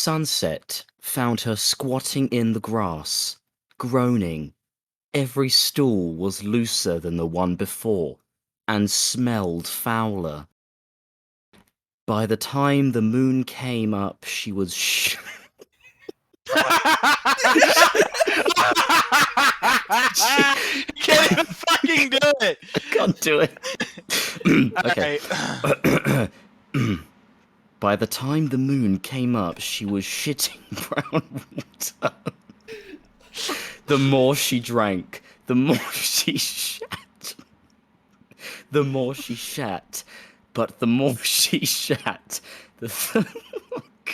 sunset found her squatting in the grass, groaning. Every stool was looser than the one before, and smelled fouler. By the time the moon came up, she was Can't even fucking do it. Can't do it. Okay. Alright. By the time the moon came up, she was shitting brown water. The more she drank, the more she shat. The more she shat, but the more she shat, oh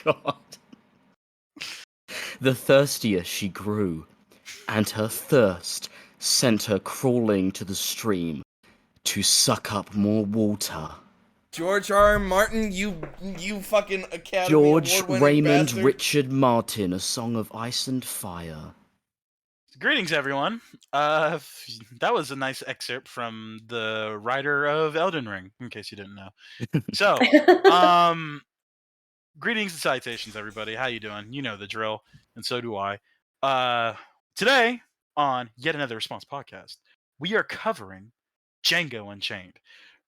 God. The thirstier she grew, and her thirst sent her crawling to the stream to suck up more water. George R. Martin, you fucking Academy George Award-winning Raymond bastard. Richard Martin, A Song of Ice and Fire. Greetings, everyone. That was a nice excerpt from the writer of Elden Ring, in case you didn't know. So, greetings and salutations, everybody. How you doing? You know the drill, and so do I. Today, on yet another Response podcast, we are covering Django Unchained.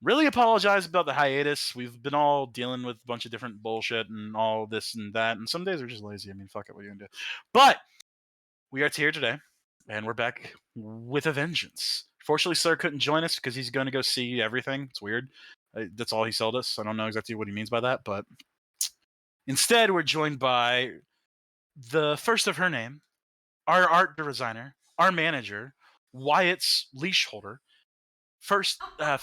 Really apologize about the hiatus. We've been all dealing with a bunch of different bullshit and all this and that, and some days we're just lazy. I mean, fuck it, what are you gonna do? But we are here today, and we're back with a vengeance. Fortunately, Sir couldn't join us because he's going to go see everything. It's weird. That's all he sold us. I don't know exactly what he means by that, but instead, we're joined by the first of her name, our art designer, our manager, Wyatt's leash holder. First, I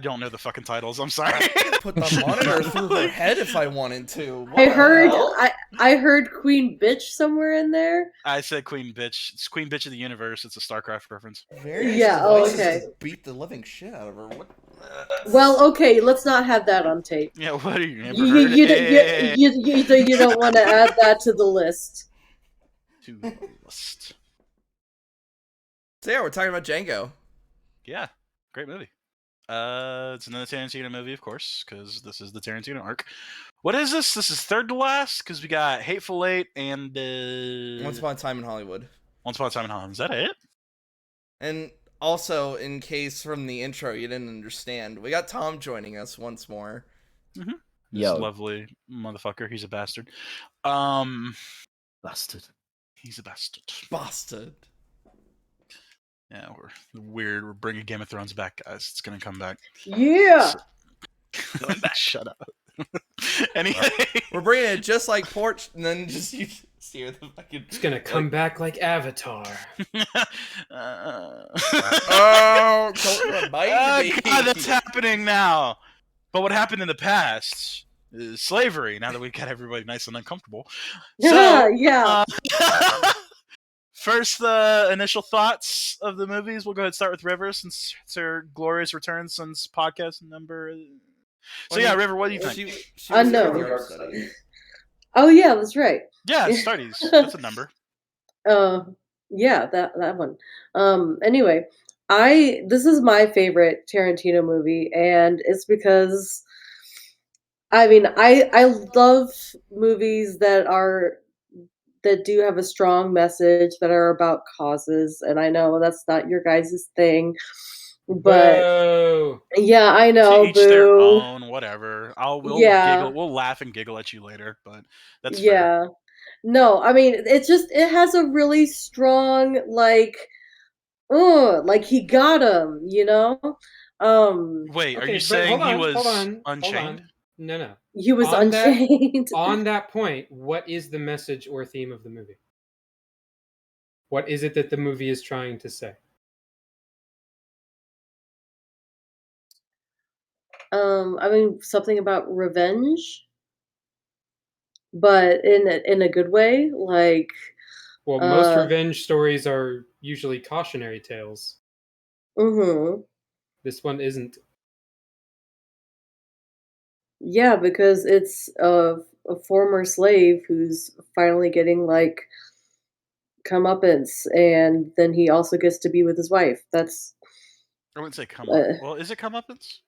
don't know the fucking titles. I'm sorry. Put the monitor through her head if I wanted to. What I the heard hell? I heard Queen Bitch somewhere in there. I said Queen Bitch. It's Queen Bitch of the Universe. It's a StarCraft reference. Yeah, oh, okay. Beat the living shit out of her. What? Well, okay, let's not have that on tape. Yeah, what are you? You don't want to add that to the list. To the list. So yeah, we're talking about Django. Yeah, great movie. It's another Tarantino movie, of course, because this is the Tarantino arc. What is this? This is third to last, because we got Hateful Eight and Once Upon a Time in Hollywood. Once Upon a Time in Hollywood. Is that it? And also, in case from the intro you didn't understand, we got Tom joining us once more. Mm-hmm. Yo. This lovely motherfucker. He's a bastard. Bastard. He's a bastard. Bastard. Yeah, we're bringing Game of Thrones back, guys. It's gonna come back. Yeah. Shut up. Anyway, we're bringing it just like Porch, and then just you steer the fucking. It's gonna come back like Avatar. Oh, don't remind me. God, that's happening now. But what happened in the past is slavery. Now that we've got everybody nice and uncomfortable. So, yeah. First, the initial thoughts of the movies. We'll go ahead and start with River, since it's her glorious return since podcast number. So yeah, River, what do you think? She unknown. Oh yeah, that's right. Yeah, it's studies. That's a number. Yeah, that one. Anyway, this is my favorite Tarantino movie, and it's because I mean I love movies that do have a strong message, that are about causes, and I know that's not your guys' thing, but Whoa. Yeah, I know. To each their own, whatever. We'll giggle, we'll laugh and giggle at you later, but that's fair. No, I mean it has a really strong like he got him, you know? Wait, are you saying he was unchained? Hold on. No. He was unchained. On that point, what is the message or theme of the movie? What is it that the movie is trying to say? I mean something about revenge, but in a good way, like. Well, most revenge stories are usually cautionary tales. Mm-hmm. This one isn't. Yeah, because it's a former slave who's finally getting like comeuppance, and then he also gets to be with his wife. That's. I wouldn't say comeuppance. Well, is it comeuppance?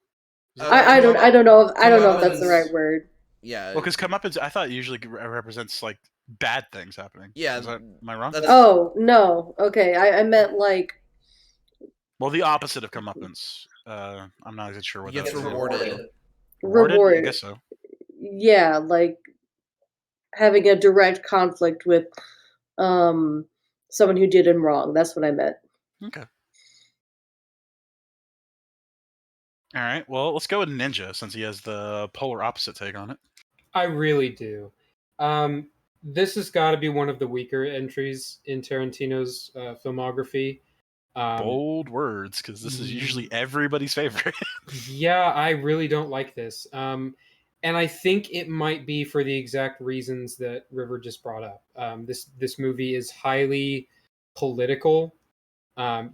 I don't know if that's the right word. yeah. Well, because comeuppance, I thought usually represents like bad things happening. Yeah, am I wrong? that's- Oh no. Okay, I meant like Well, the opposite of comeuppance. I'm not even sure what He gets that is. rewarded. Rewarded? I guess so. Yeah, like having a direct conflict with someone who did him wrong. That's what I meant. Okay. All right. Well, let's go with Ninja since he has the polar opposite take on it. I really do. This has got to be one of the weaker entries in Tarantino's filmography. Bold words, because this is usually everybody's favorite. Yeah, I really don't like this. And I think it might be for the exact reasons that River just brought up. This movie is highly political.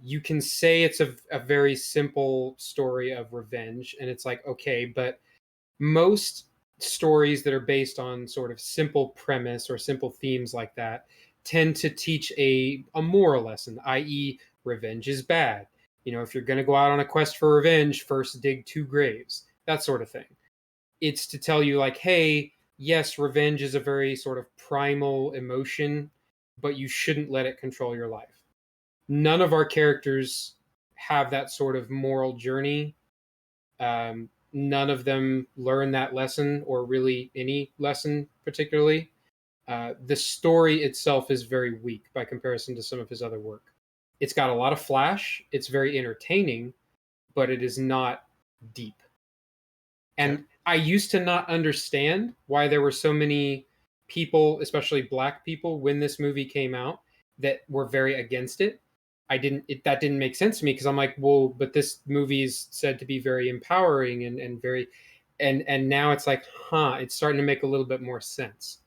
You can say it's a very simple story of revenge, and it's like, okay, but most stories that are based on sort of simple premise or simple themes like that tend to teach a moral lesson, i.e., revenge is bad. You know, if you're going to go out on a quest for revenge, first dig 2 graves, that sort of thing. It's to tell you, like, hey, yes, revenge is a very sort of primal emotion, but you shouldn't let it control your life. None of our characters have that sort of moral journey. None of them learn that lesson, or really any lesson particularly. The story itself is very weak by comparison to some of his other work. It's got a lot of flash, it's very entertaining, but it is not deep. And I used to not understand why there were so many people, especially black people, when this movie came out, that were very against it. That didn't make sense to me, because I'm like, well, but this movie is said to be very empowering and very, and now it's like, it's starting to make a little bit more sense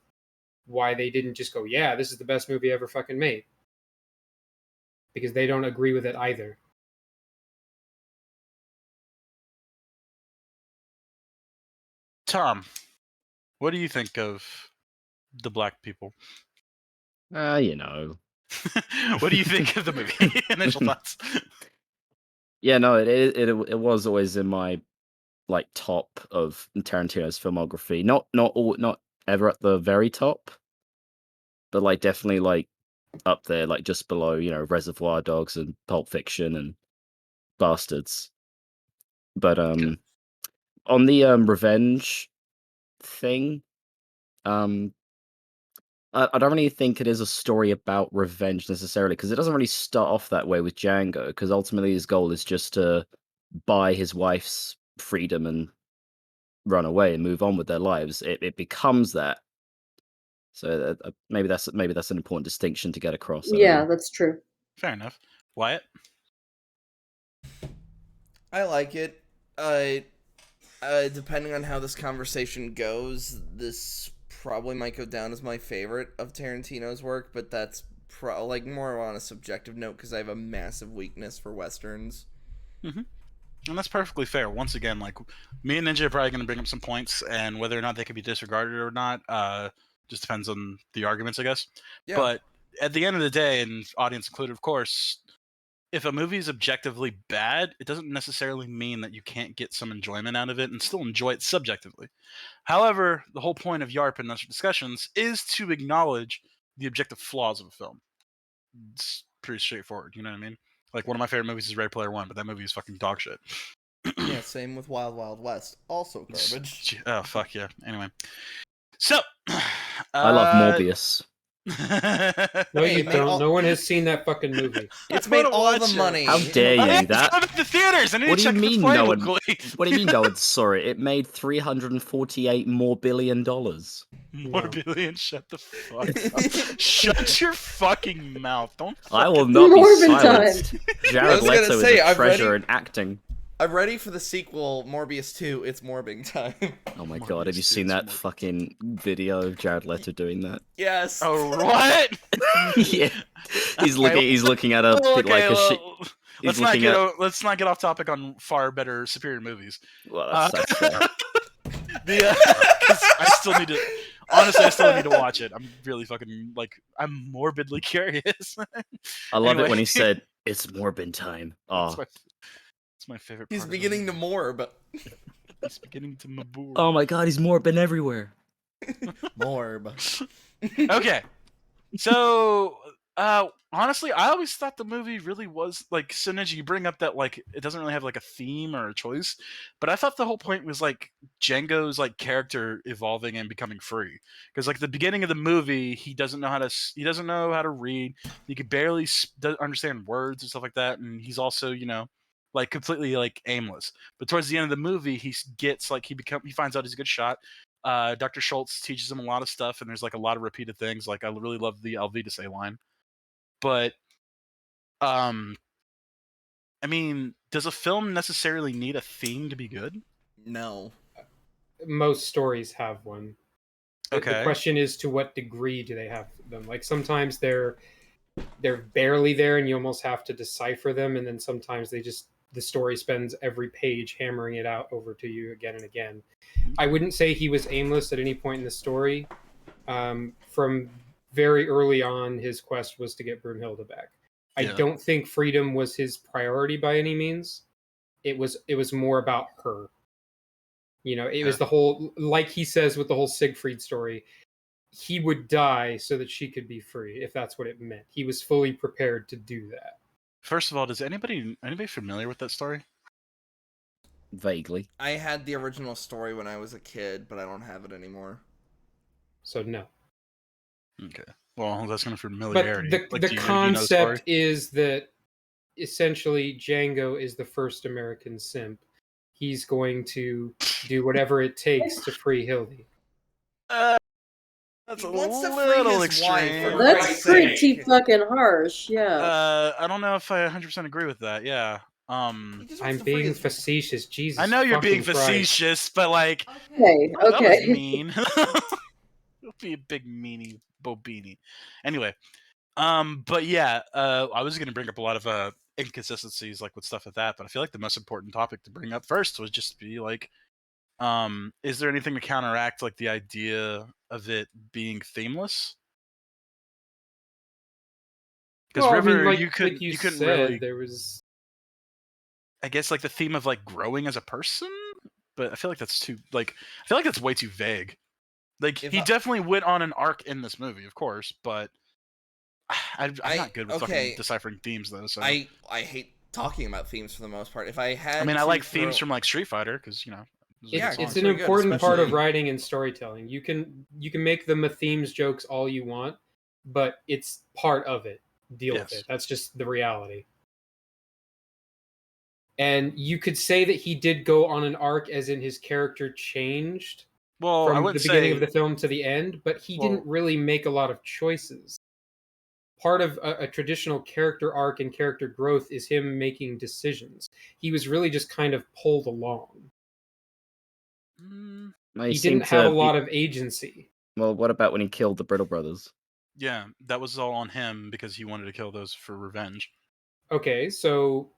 why they didn't just go, yeah, this is the best movie ever fucking made, because they don't agree with it either. Tom, what do you think of the black people? You know. What do you think of the movie? Initial thoughts. Yeah, no, it was always in my like top of Tarantino's filmography. Not ever at the very top, but like definitely like up there, like just below, you know, Reservoir Dogs and Pulp Fiction and Bastards. But on the revenge thing, I don't really think it is a story about revenge necessarily, because it doesn't really start off that way with Django, because ultimately his goal is just to buy his wife's freedom and run away and move on with their lives. It becomes that. So maybe that's an important distinction to get across. I don't Yeah, know. that's true. Fair enough. Wyatt? I like it. Depending on how this conversation goes, this probably might go down as my favorite of Tarantino's work, but that's like more on a subjective note because I have a massive weakness for westerns. Mm-hmm. And that's perfectly fair. Once again, like, me and Ninja are probably going to bring up some points, and whether or not they can be disregarded or not, just depends on the arguments, I guess. Yeah. But at the end of the day, and audience included, of course, if a movie is objectively bad, it doesn't necessarily mean that you can't get some enjoyment out of it and still enjoy it subjectively. However, the whole point of Y.A.R.P and other discussions is to acknowledge the objective flaws of a film. It's pretty straightforward, you know what I mean? Like, one of my favorite movies is Ready Player One, but that movie is fucking dog shit. Yeah, same with Wild Wild West. Also garbage. Oh, fuck yeah. Anyway. So, I love Morbius. No, Hey, you mate, don't. No one has seen that fucking movie. It's I made wanna all the watch it. money. How dare I you? need to come to the theaters. I need What to do you check the mean play no one? locally. What do you mean no one saw it? It made $348 more billion. More billion. Shut the fuck up. Shut your fucking mouth. Don't I will fucking... not be Morbin silenced. I Jared was gonna Leto say, is a I'm treasure ready- in acting. I'm ready for the sequel, Morbius 2. It's morbing time. Oh my god, have you Morbius seen is that more- fucking video of Jared Leto doing that? Yes. Oh, what? Yeah, he's looking at a Okay, like a shit. well, He's let's not get off topic on far better, superior movies. Well, that's fair. 'Cause I still need to. Honestly, I still need to watch it. I'm really fucking I'm morbidly curious. I love it when Anyway. he said, "It's Morbin time." It's Oh, my favorite. He's part of the beginning to movie. morb. He's beginning to maboor. oh my god, he's Morbin everywhere. Morb. Okay. So, honestly, I always thought the movie really was like Synergy. You bring up that like it doesn't really have like a theme or a choice, but I thought the whole point was like Django's like character evolving and becoming free. Because like the beginning of the movie, he doesn't know how to read. He could barely understand words and stuff like that, and he's also like completely like aimless. But towards the end of the movie, he gets like he finds out he's a good shot. Dr. Schultz teaches him a lot of stuff, and there's like a lot of repeated things. Like I really love the LV to say line, but I mean, does a film necessarily need a theme to be good? No. Most stories have one. The Okay. question is, to what degree do they have them? Like sometimes they're barely there, and you almost have to decipher them, and then sometimes the story spends every page hammering it out over to you again and again. I wouldn't say he was aimless at any point in the story. From very early on, his quest was to get Brunhilde back. I Yeah. don't think freedom was his priority by any means. It was more about her. It was the whole, like he says with the whole Siegfried story, he would die so that she could be free, if that's what it meant. He was fully prepared to do that. First of all, does anybody familiar with that story? Vaguely. I had the original story when I was a kid, but I don't have it anymore. So no. Okay. Well, that's kind of But familiarity. the concept is that essentially Django is the first American simp. He's going to do whatever it takes to free Hildy. That's He a wants to free little his wife, extreme. for That's Christ's pretty sake. fucking harsh. Yeah. I don't know if I 100% agree with that. Yeah. He just wants I'm to free being his... facetious. Jesus. I know you're being fucking Christ. facetious, but like, Okay. oh, that was Okay. mean. You'll be a big meanie bobini. Anyway, but yeah, I was gonna bring up a lot of inconsistencies like with stuff like that, but I feel like the most important topic to bring up first was just to be like, is there anything to counteract like the idea of it being themeless? Because Well, I River, mean, like you couldn't said, really. there was. I guess like the theme of like growing as a person, but I feel like that's too like I feel like that's way too vague. Like he definitely went on an arc in this movie, of course, but I'm not good with fucking deciphering themes though. So I hate talking about themes for the most part. If I had, I mean, I like themes from like Street Fighter because It's an important part of writing and storytelling. You can make them a themes jokes all you want, but it's part of it. Deal with it. That's just the reality. And you could say that he did go on an arc, as in his character changed from the beginning of the film to the end, but he didn't really make a lot of choices. Part of a traditional character arc and character growth is him making decisions. He was really just kind of pulled along. He didn't have a lot of agency. Well, what about when he killed the Brittle brothers? Yeah, that was all on him because he wanted to kill those for revenge. Okay, so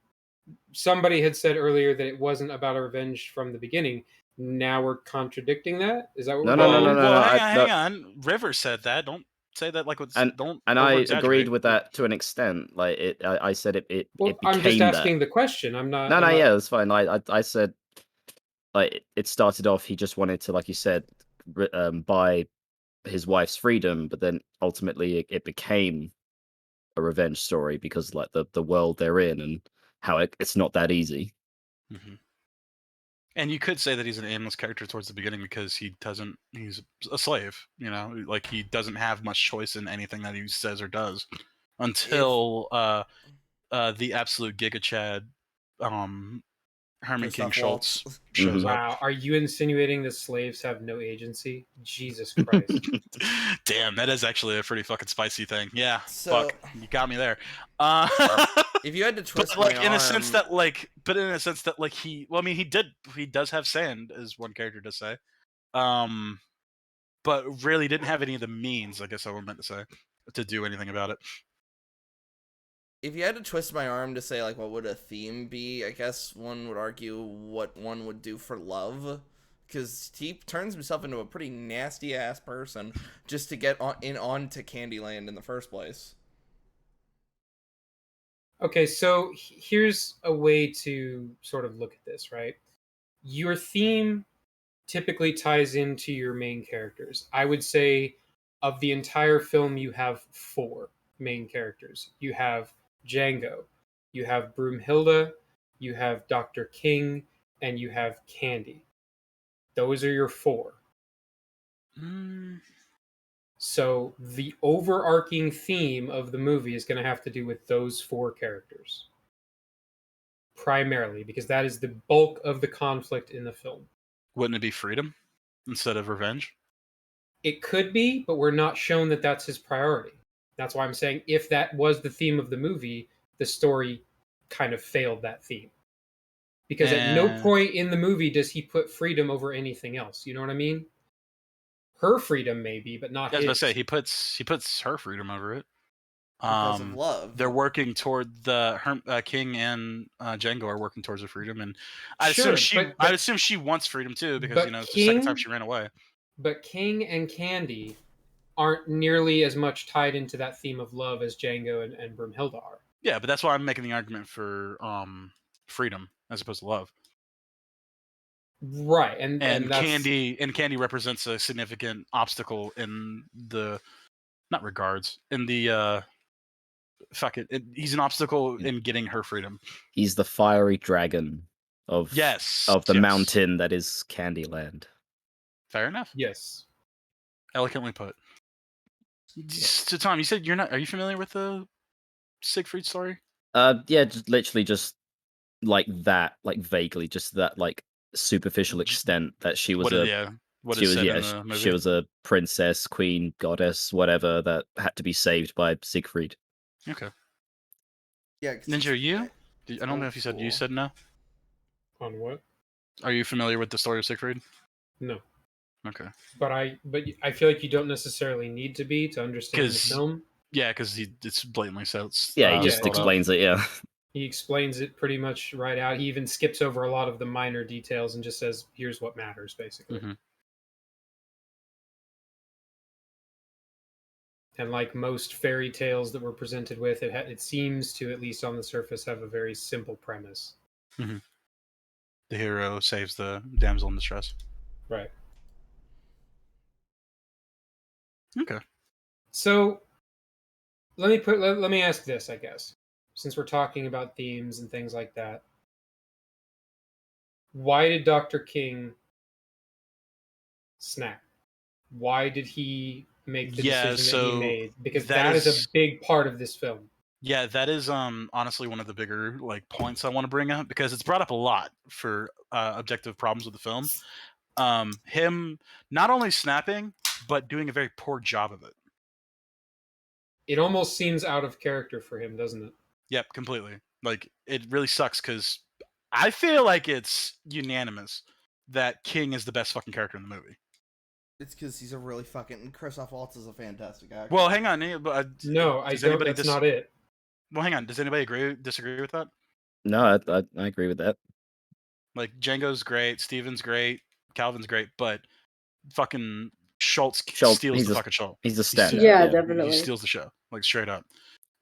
somebody had said earlier that it wasn't about a revenge from the beginning. Now we're contradicting that? Is that what we're doing? Well, hang on. River said that. Don't say that like with and I agreed with that to an extent. Like I said it became I'm just asking that. the question. I'm not. No, yeah, it's fine. I said like it started off. He just wanted to, like you said, buy his wife's freedom, but then ultimately it became a revenge story because like the world they're in and how it's not that easy. Mm-hmm. And you could say that he's an aimless character towards the beginning because he's a slave, like he doesn't have much choice in anything that he says or does until the absolute Giga Chad Herman King Schultz shows up. Wow, are you insinuating the slaves have no agency? Jesus Christ. Damn, that is actually a pretty fucking spicy thing. Yeah, so, fuck, you got me there. If you had to twist but like my in arm, a sense that like he does have sand, as one character does say, but really didn't have any of the means, I guess I meant to say, to do anything about it. If you had to twist my arm to say like what would a theme be, I guess one would argue what one would do for love, because he turns himself into a pretty nasty ass person just to get onto Candyland in the first place. Okay, so here's a way to sort of look at this, right? Your theme typically ties into your main characters. I would say of the entire film, you have 4 main characters. You have Django, you have Broomhilda, you have Dr. King, and you have Candy. Those are your 4. Mm, So the overarching theme of the movie is going to have to do with those 4 characters. Primarily, because that is the bulk of the conflict in the film. wouldn't it be freedom instead of revenge? It could be, but we're not shown that that's his priority. That's why I'm saying if that was the theme of the movie, the story kind of failed that theme. Because at no point in the movie does he put freedom over anything else. You know what I mean? Her freedom maybe, but not I was about his. to say he puts her freedom over it. Because of love. They're working toward King and Django are working towards her freedom, and I Sure, assume she wants freedom too because but you know it's the second time King- she ran away. But King and Candy aren't nearly as much tied into that theme of love as Django and Broomhilda are. Yeah, but that's why I'm making the argument for freedom as opposed to love. Right, and that's... Candy represents a significant obstacle in the not regards in the he's an obstacle in getting her freedom. He's the fiery dragon of the mountain that is Candyland. Fair enough. Yes. Eloquently put. So Tom, you said are you familiar with the Siegfried story? Yeah, literally just like that, like vaguely, just that like superficial extent that she was in the movie? She was a princess, queen, goddess, whatever that had to be saved by Siegfried. Okay. Yeah. Ninja, you? I don't know if you said no. On what? Are you familiar with the story of Siegfried? No. Okay. But I feel like you don't necessarily need to be to understand the film. Yeah, because it's blatantly so. He just explains it. Yeah. He explains it pretty much right out. He even skips over a lot of the minor details and just says, "Here's what matters," basically. Mm-hmm. And like most fairy tales that we're presented with, it seems to, at least on the surface, have a very simple premise. Mm-hmm. The hero saves the damsel in distress. Right. Okay. So let me ask this, I guess, since we're talking about themes and things like that. Why did Dr. King snap? Why did he make the decision that he made? Because that is a big part of this film. Yeah, that is honestly one of the bigger like points I want to bring up because it's brought up a lot for objective problems with the film. Him not only snapping but doing a very poor job of it. It almost seems out of character for him, doesn't it? Yep, completely. Like it really sucks because I feel like it's unanimous that King is the best fucking character in the movie. It's because he's a really fucking... Christoph Waltz is a fantastic actor. Well, hang on. No, I don't. That's not it. Well, hang on. Does anybody disagree with that? No, I agree with that. Like Django's great, Steven's great, Calvin's great, but fucking Schultz steals the fucking show. He's a stand. Yeah, definitely. He steals the show, like straight up.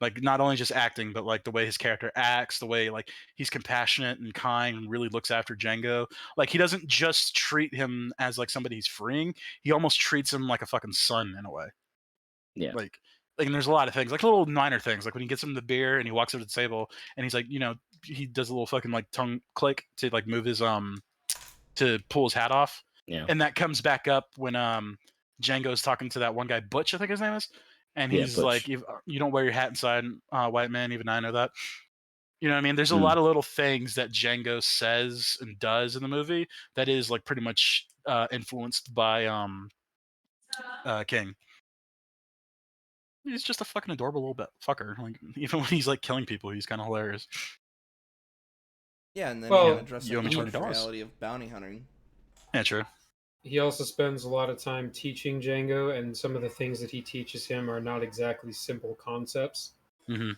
Like not only just acting, but like the way his character acts, the way like he's compassionate and kind and really looks after Django. Like he doesn't just treat him as like somebody he's freeing. He almost treats him like a fucking son in a way. Yeah. Like and there's a lot of things, like little minor things, like when he gets him the beer and he walks over to the table and he's like, he does a little fucking like tongue click to like move his to pull his hat off. Yeah. And that comes back up when Django's talking to that one guy, Butch, I think his name is. And he's like, you don't wear your hat inside, white man, even I know that. You know what I mean? There's a lot of little things that Django says and does in the movie that is like pretty much influenced by King. He's just a fucking adorable little fucker. Like even when he's like killing people, he's kind of hilarious. Yeah, and then Well, addressing the reality of bounty hunting. Yeah, true. He also spends a lot of time teaching Django, and some of the things that he teaches him are not exactly simple concepts. Mm-hmm.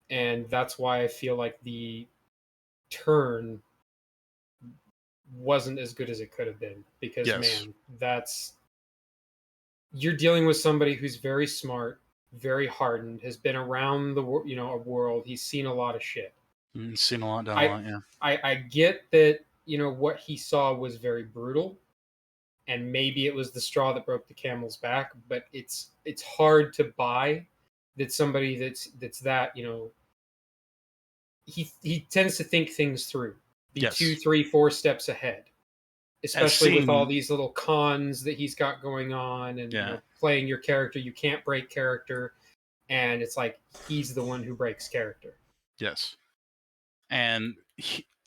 And that's why I feel like the turn wasn't as good as it could have been. Because, man, you're dealing with somebody who's very smart, very hardened, has been around the a world. He's seen a lot of shit. He's seen a lot, done a lot, yeah. I get that, what he saw was very brutal. and maybe it was the straw that broke the camel's back. But it's hard to buy that somebody that's that, you know, he tends to think things through, be Yes. 2, 3, 4 steps ahead, especially with all these little cons that he's got going on, and you know, playing your character, you can't break character, and it's like he's the one who breaks character. Yes. And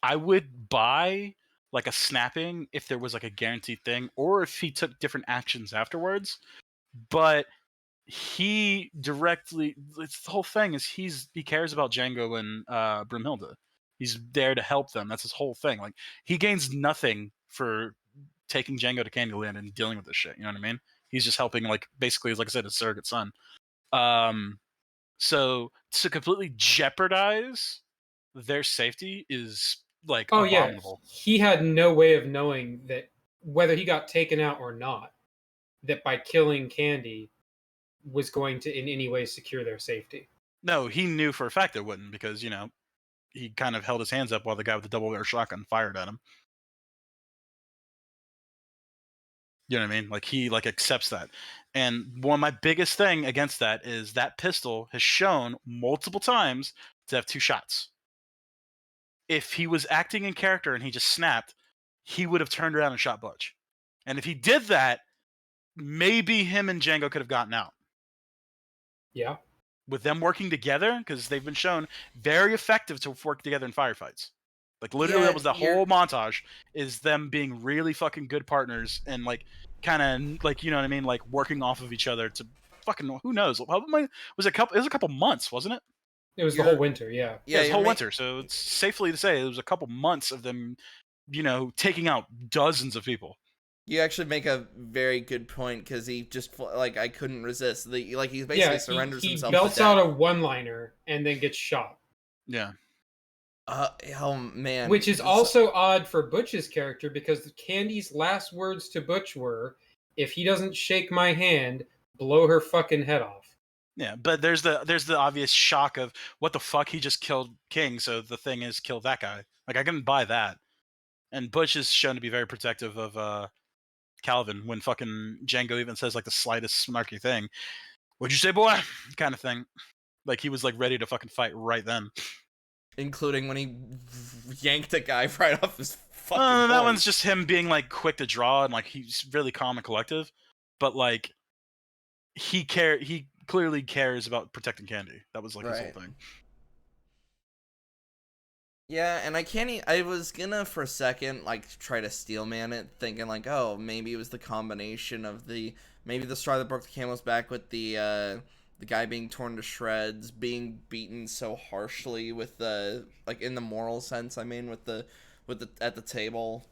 I would buy like a snapping if there was like a guaranteed thing, or if he took different actions afterwards. But he directly, it's the whole thing is he cares about Django and Brunhilde. He's there to help them. That's his whole thing. Like, he gains nothing for taking Django to Candyland and dealing with this shit. You know what I mean? He's just helping, like, basically, like I said, his surrogate son. So to completely jeopardize their safety is like abominable. Yeah, he had no way of knowing that whether he got taken out or not, that by killing Candy was going to in any way secure their safety. No, he knew for a fact it wouldn't, because, you know, he kind of held his hands up while the guy with the double barrel shotgun fired at him. You know what I mean? Like, he like accepts that. And one of my biggest thing against that is that pistol has shown multiple times to have 2 shots. If he was acting in character and he just snapped, he would have turned around and shot Butch. And if he did that, maybe him and Django could have gotten out. Yeah. With them working together, because they've been shown very effective to work together in firefights. Like, literally, that was the whole montage, is them being really fucking good partners and, like, kind of, like, you know what I mean? Like, working off of each other to fucking, who knows? It was a couple months, wasn't it? It was the whole winter, yeah. Yeah, it was the whole winter. So it's safely to say it was a couple months of them, you know, taking out dozens of people. You actually make a very good point, because he just, like, I couldn't resist. He basically surrenders himself. He belts out a one-liner and then gets shot. Yeah. Oh, man. Which is also odd for Butch's character, because Candy's last words to Butch were, if he doesn't shake my hand, blow her fucking head off. Yeah, but there's the obvious shock of, what the fuck, he just killed King, so the thing is kill that guy. Like, I can buy that. And Butch is shown to be very protective of Calvin when fucking Django even says, like, the slightest snarky thing. What'd you say, boy? Kind of thing. Like, he was, like, ready to fucking fight right then. Including when he yanked a guy right off his fucking that horse. one's just him being, like, quick to draw, and, like, he's really calm and collective. But, like, he clearly cares about protecting Candy. That was, like, his whole thing. Yeah, and I was gonna for a second, like, try to steelman it, thinking, like, oh, maybe it was the combination of maybe the straw that broke the camel's back with the guy being torn to shreds, being beaten so harshly with like, in the moral sense, I mean, with the at the table,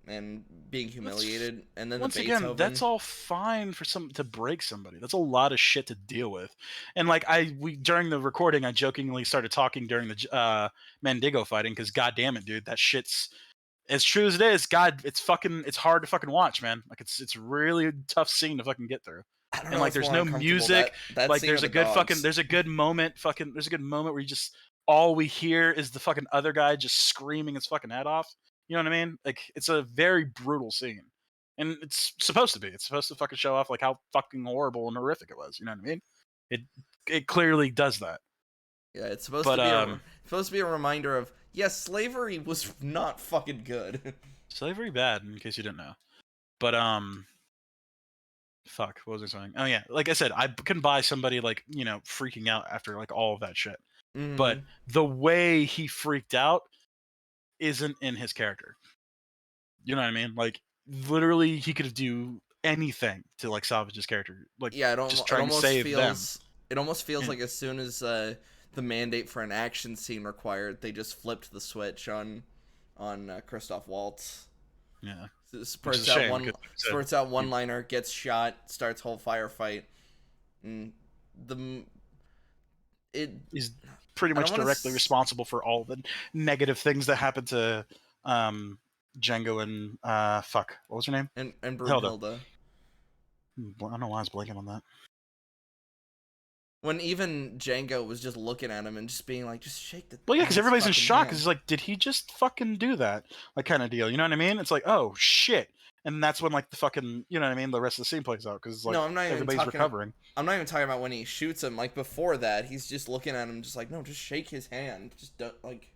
and being humiliated, and then once the Beethoven. again, that's all fine for to break somebody. That's a lot of shit to deal with. And, like, during the recording, I jokingly started talking during the Mendigo fighting, because goddamn it, dude, that shit's as true as it is. God, it's hard to fucking watch, man. Like, it's really tough scene to fucking get through. And, like, there's no music. That like, scene there's a with the good dogs. fucking there's a good moment where you just, all we hear is the fucking other guy just screaming his fucking head off. You know what I mean? Like, it's a very brutal scene. And it's supposed to be. It's supposed to fucking show off, like, how fucking horrible and horrific it was. You know what I mean? It clearly does that. Yeah, it's supposed to be a reminder of, yes, slavery was not fucking good. Slavery bad, in case you didn't know. But fuck, what was I saying? Oh yeah, like I said, I can buy somebody, like, you know, freaking out after, like, all of that shit. Mm-hmm. But the way he freaked out isn't in his character. You know what I mean? Like, literally, he could do anything to, like, salvage his character. Like, yeah, just trying to save them. It almost feels like as soon as the mandate for an action scene required, they just flipped the switch on Christoph Waltz. Yeah. Spurts out one-liner, gets shot, starts whole firefight. And he's pretty much directly responsible for all the negative things that happened to Django and what was her name? And Brunhilde. I don't know why I was blanking on that. When even Django was just looking at him and just being like, just shake the. Well, yeah, because his everybody's in fucking shock. hand. Because it's like, did he just fucking do that? Like, kind of deal. You know what I mean? It's like, oh shit, and that's when like the fucking, you know what I mean? The rest of the scene plays out because like No, I'm not even everybody's talking. recovering. I'm not even talking about when he shoots him. Like before that, he's just looking at him, just like, no, just shake his hand. Just don't like.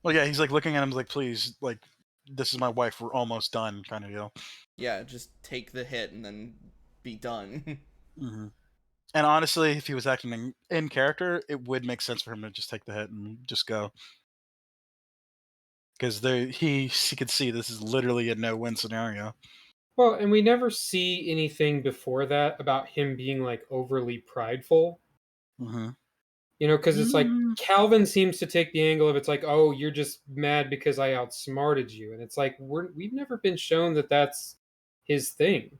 Well, yeah, he's like looking at him like, please, like, this is my wife. We're almost done, kind of deal. Yeah, just take the hit and then be done. Mm-hmm. And honestly, if he was acting in character, it would make sense for him to just take the hit and just go. Because he could see this is literally a no-win scenario. Well, and we never see anything before that about him being like overly prideful. Mm-hmm. You know, because it's like Mm. Calvin seems to take the angle of it's like, oh, you're just mad because I outsmarted you, and it's like we've never been shown that that's his thing.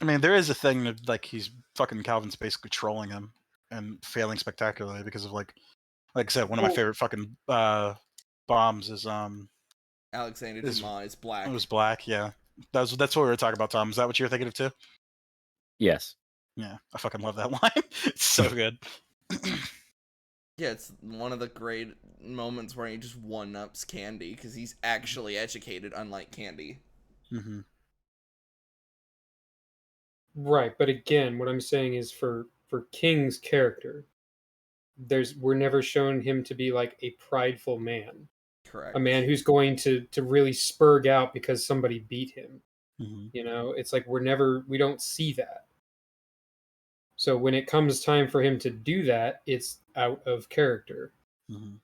I mean, there is a thing that like he's fucking Calvin's basically trolling him and failing spectacularly because of like I said, one of my Well- favorite fucking bombs is Alexander Is- Dumas is black. it was black. Yeah, that's what we were talking about. Tom, is that what you were thinking of too? Yes. Yeah, I fucking love that line. It's so good. Yeah, it's one of the great moments where he just one-ups Candy because he's actually educated, unlike Candy. Mm-hmm. Right, but again, what I'm saying is for King's character, we're never shown him to be like a prideful man, Correct. a man who's going to really spurg out because somebody beat him. Mm-hmm. You know, it's like we don't see that. So when it comes time for him to do that, it's out of character. Mm-hmm.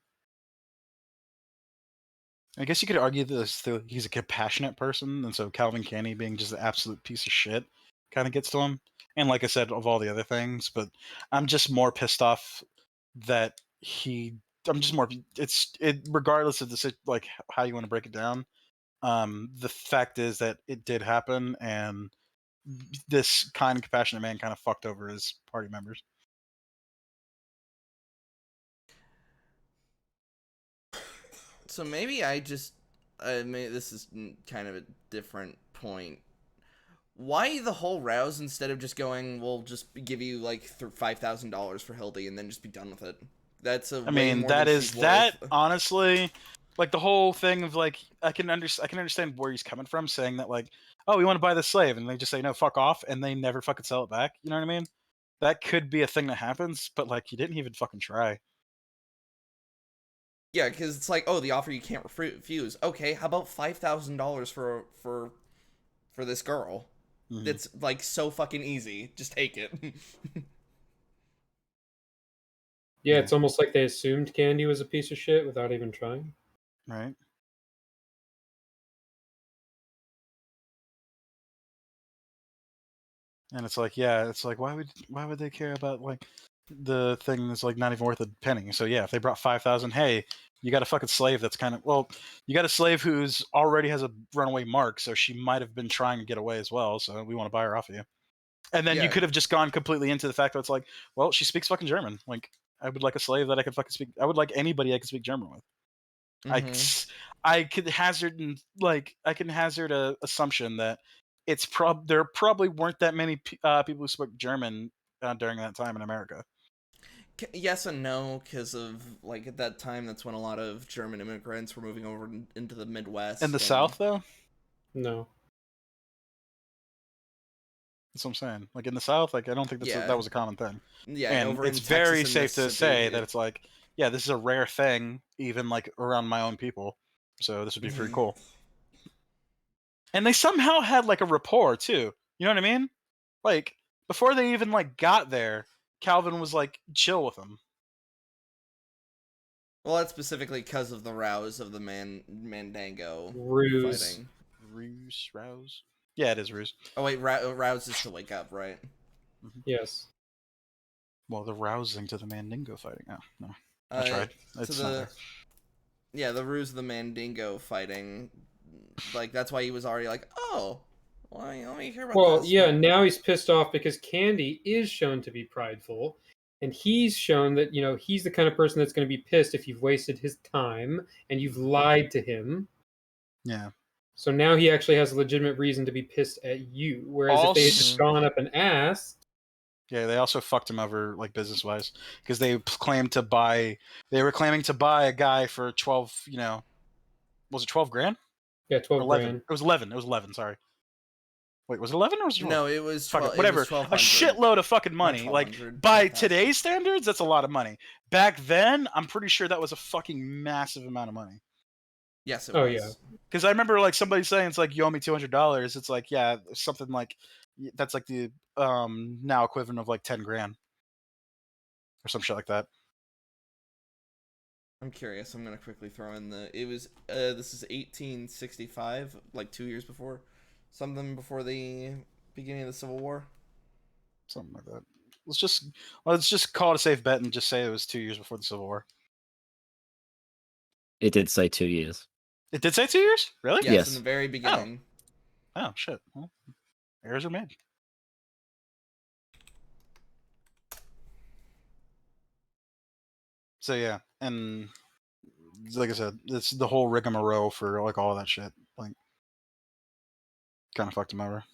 I guess you could argue that he's a compassionate person, and so Calvin Candy being just an absolute piece of shit kind of gets to him. And like I said, of all the other things, but I'm just more pissed off that I'm just more. Regardless of like how you want to break it down. The fact is that it did happen, and this kind and compassionate man kind of fucked over his party members. So maybe maybe this is kind of a different point. Why the whole rouse instead of just going, we'll just give you like $5,000 for Hildy and then just be done with it? That's a I way mean, more that than is she's that worth. honestly, like the whole thing of like I can understand where he's coming from, saying that like, oh, we want to buy the slave, and they just say no, fuck off, and they never fucking sell it back. You know what I mean? That could be a thing that happens, but like he didn't even fucking try. Yeah, because it's like, oh, the offer you can't refuse. Okay, how about $5,000 for this girl? Mhm. It's like so fucking easy. Just take it. Yeah, it's almost like they assumed Candy was a piece of shit without even trying. Right. And it's like, yeah, it's like why would they care about like the thing that's like not even worth a penny? So yeah, if they brought 5,000, hey, you got a fucking slave that's kind of you got a slave who's already has a runaway mark, so she might have been trying to get away as well. So we want to buy her off of you. And then you Yeah. could have just gone completely into the fact that it's like, well, she speaks fucking German. Like I would like a slave that I could fucking speak. I would like anybody I could speak German with. Mhm. I could hazard I can hazard a assumption that there probably weren't that many people who spoke German during that time in America. Yes and no, because of like at that time, that's when a lot of German immigrants were moving over into the Midwest. In the and- South, though, No. that's what I'm saying. Like in the South, like I don't think Yeah. that was a common thing. Yeah, And over it's in very Texas and safe to say Mississippi, that it's like, yeah, this is a rare thing, even like around my own people. So this would be pretty Mhm. cool. And they somehow had like a rapport too. You know what I mean? Like before they even like got there, Calvin was like chill with them. Well, that's specifically because of the rouse of the Mandango Ruse. fighting. Rouse. Yeah, it is Ruse. Oh wait, rouse is to wake up, right? Yes. Well, the rousing to the Mandingo fighting. Oh, no. I Uh, tried. to It's the not there. yeah, the ruse of the Mandingo fighting. Like that's why he was already like, oh, let me hear about Well, this. yeah, now he's pissed off because Candy is shown to be prideful, and he's shown that, you know, he's the kind of person that's going to be pissed if you've wasted his time and you've lied to him. Yeah. So now he actually has a legitimate reason to be pissed at you. Whereas if they had just Also- gone up and asked, Yeah, they also fucked him over like business wise because they claimed to buy. They were claiming to buy a guy for 12. Was it 12 grand? Yeah, Or 12 11. grand. It was 11. It was 11. Sorry. Wait, was it 11 or was it 12? No, it was Fuck it, 12. It whatever. was A 1,200. shitload of fucking Not money. Like 1,200. by 12,000. today's standards, that's a lot of money. Back then, I'm pretty sure that was a fucking massive amount of money. Yes, it Oh, was. yeah. Because I remember like somebody saying it's like you owe me $200. It's like yeah, something like that's like the now equivalent of like 10 grand or some shit like that. I'm curious. I'm gonna quickly throw in it was this is 1865, like 2 years before, something before the beginning of the Civil War. Something like that. Let's just call it a safe bet and just say it was 2 years before the Civil War. It did say 2 years. It did say 2 years? Really? Yes, Yes. in the very beginning. Oh shit. Well, errors are made. So yeah, and like I said, it's the whole rigmarole for like all that shit. Like, kind of fucked him over.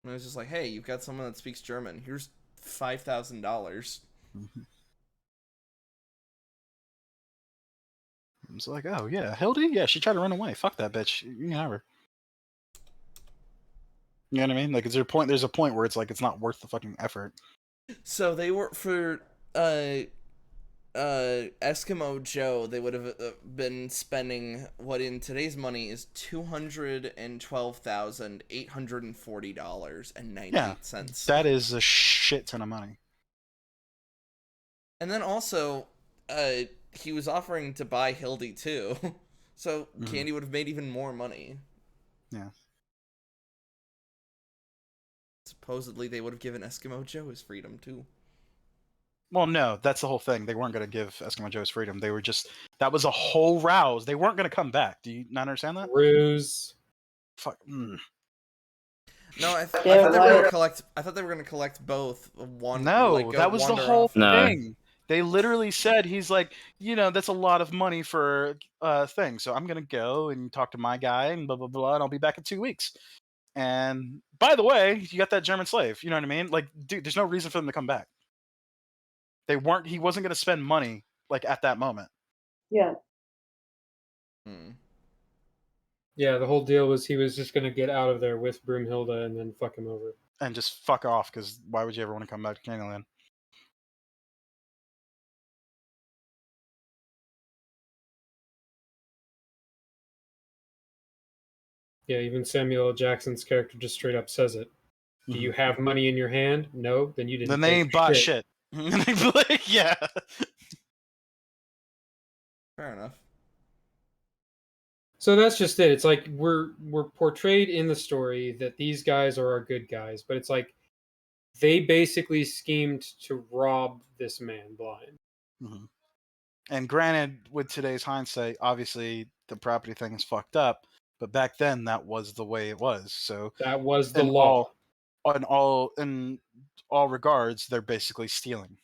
And it was just like, hey, you've got someone that speaks German. Here's $5,000. Mm-hmm. It's like, oh yeah, Hildy, yeah, she tried to run away. Fuck that bitch. You can have her. You know what I mean? Like, is there a point? There's a point where it's like it's not worth the fucking effort. So they were for Eskimo Joe. They would have been spending what in today's money is $212,840.98. That is a shit ton of money. And then also, he was offering to buy Hildy too, so Candy would have made even more money. Yeah. Supposedly, they would have given Eskimo Joe his freedom too. Well, no, that's the whole thing. They weren't going to give Eskimo Joe his freedom. They were just that was a whole rouse. They weren't going to come back. Do you not understand that? Ruse. Fuck. No, I thought Yeah, they were right. gonna collect. I thought they were gonna collect both. One. No, like, go that was the wander whole off. No. thing. They literally said he's like, that's a lot of money for thing. So I'm gonna go and talk to my guy and blah blah blah, and I'll be back in 2 weeks. And by the way, you got that German slave. You know what I mean? Like, dude, there's no reason for them to come back. They weren't. He wasn't gonna spend money like at that moment. Yeah. Hmm. Yeah, the whole deal was he was just going to get out of there with Broomhilda and then fuck him over. And just fuck off, because why would you ever want to come back to Candyland? Yeah, even Samuel L. Jackson's character just straight up says it. Do you have money in your hand? No? Then you didn't. Then they pay ain't for bought shit. Yeah. Fair enough. So that's just it. It's like we're portrayed in the story that these guys are our good guys, but it's like they basically schemed to rob this man blind. Mm-hmm. And granted, with today's hindsight, obviously the property thing is fucked up, but back then that was the way it was. So That was the law. In all regards, they're basically stealing.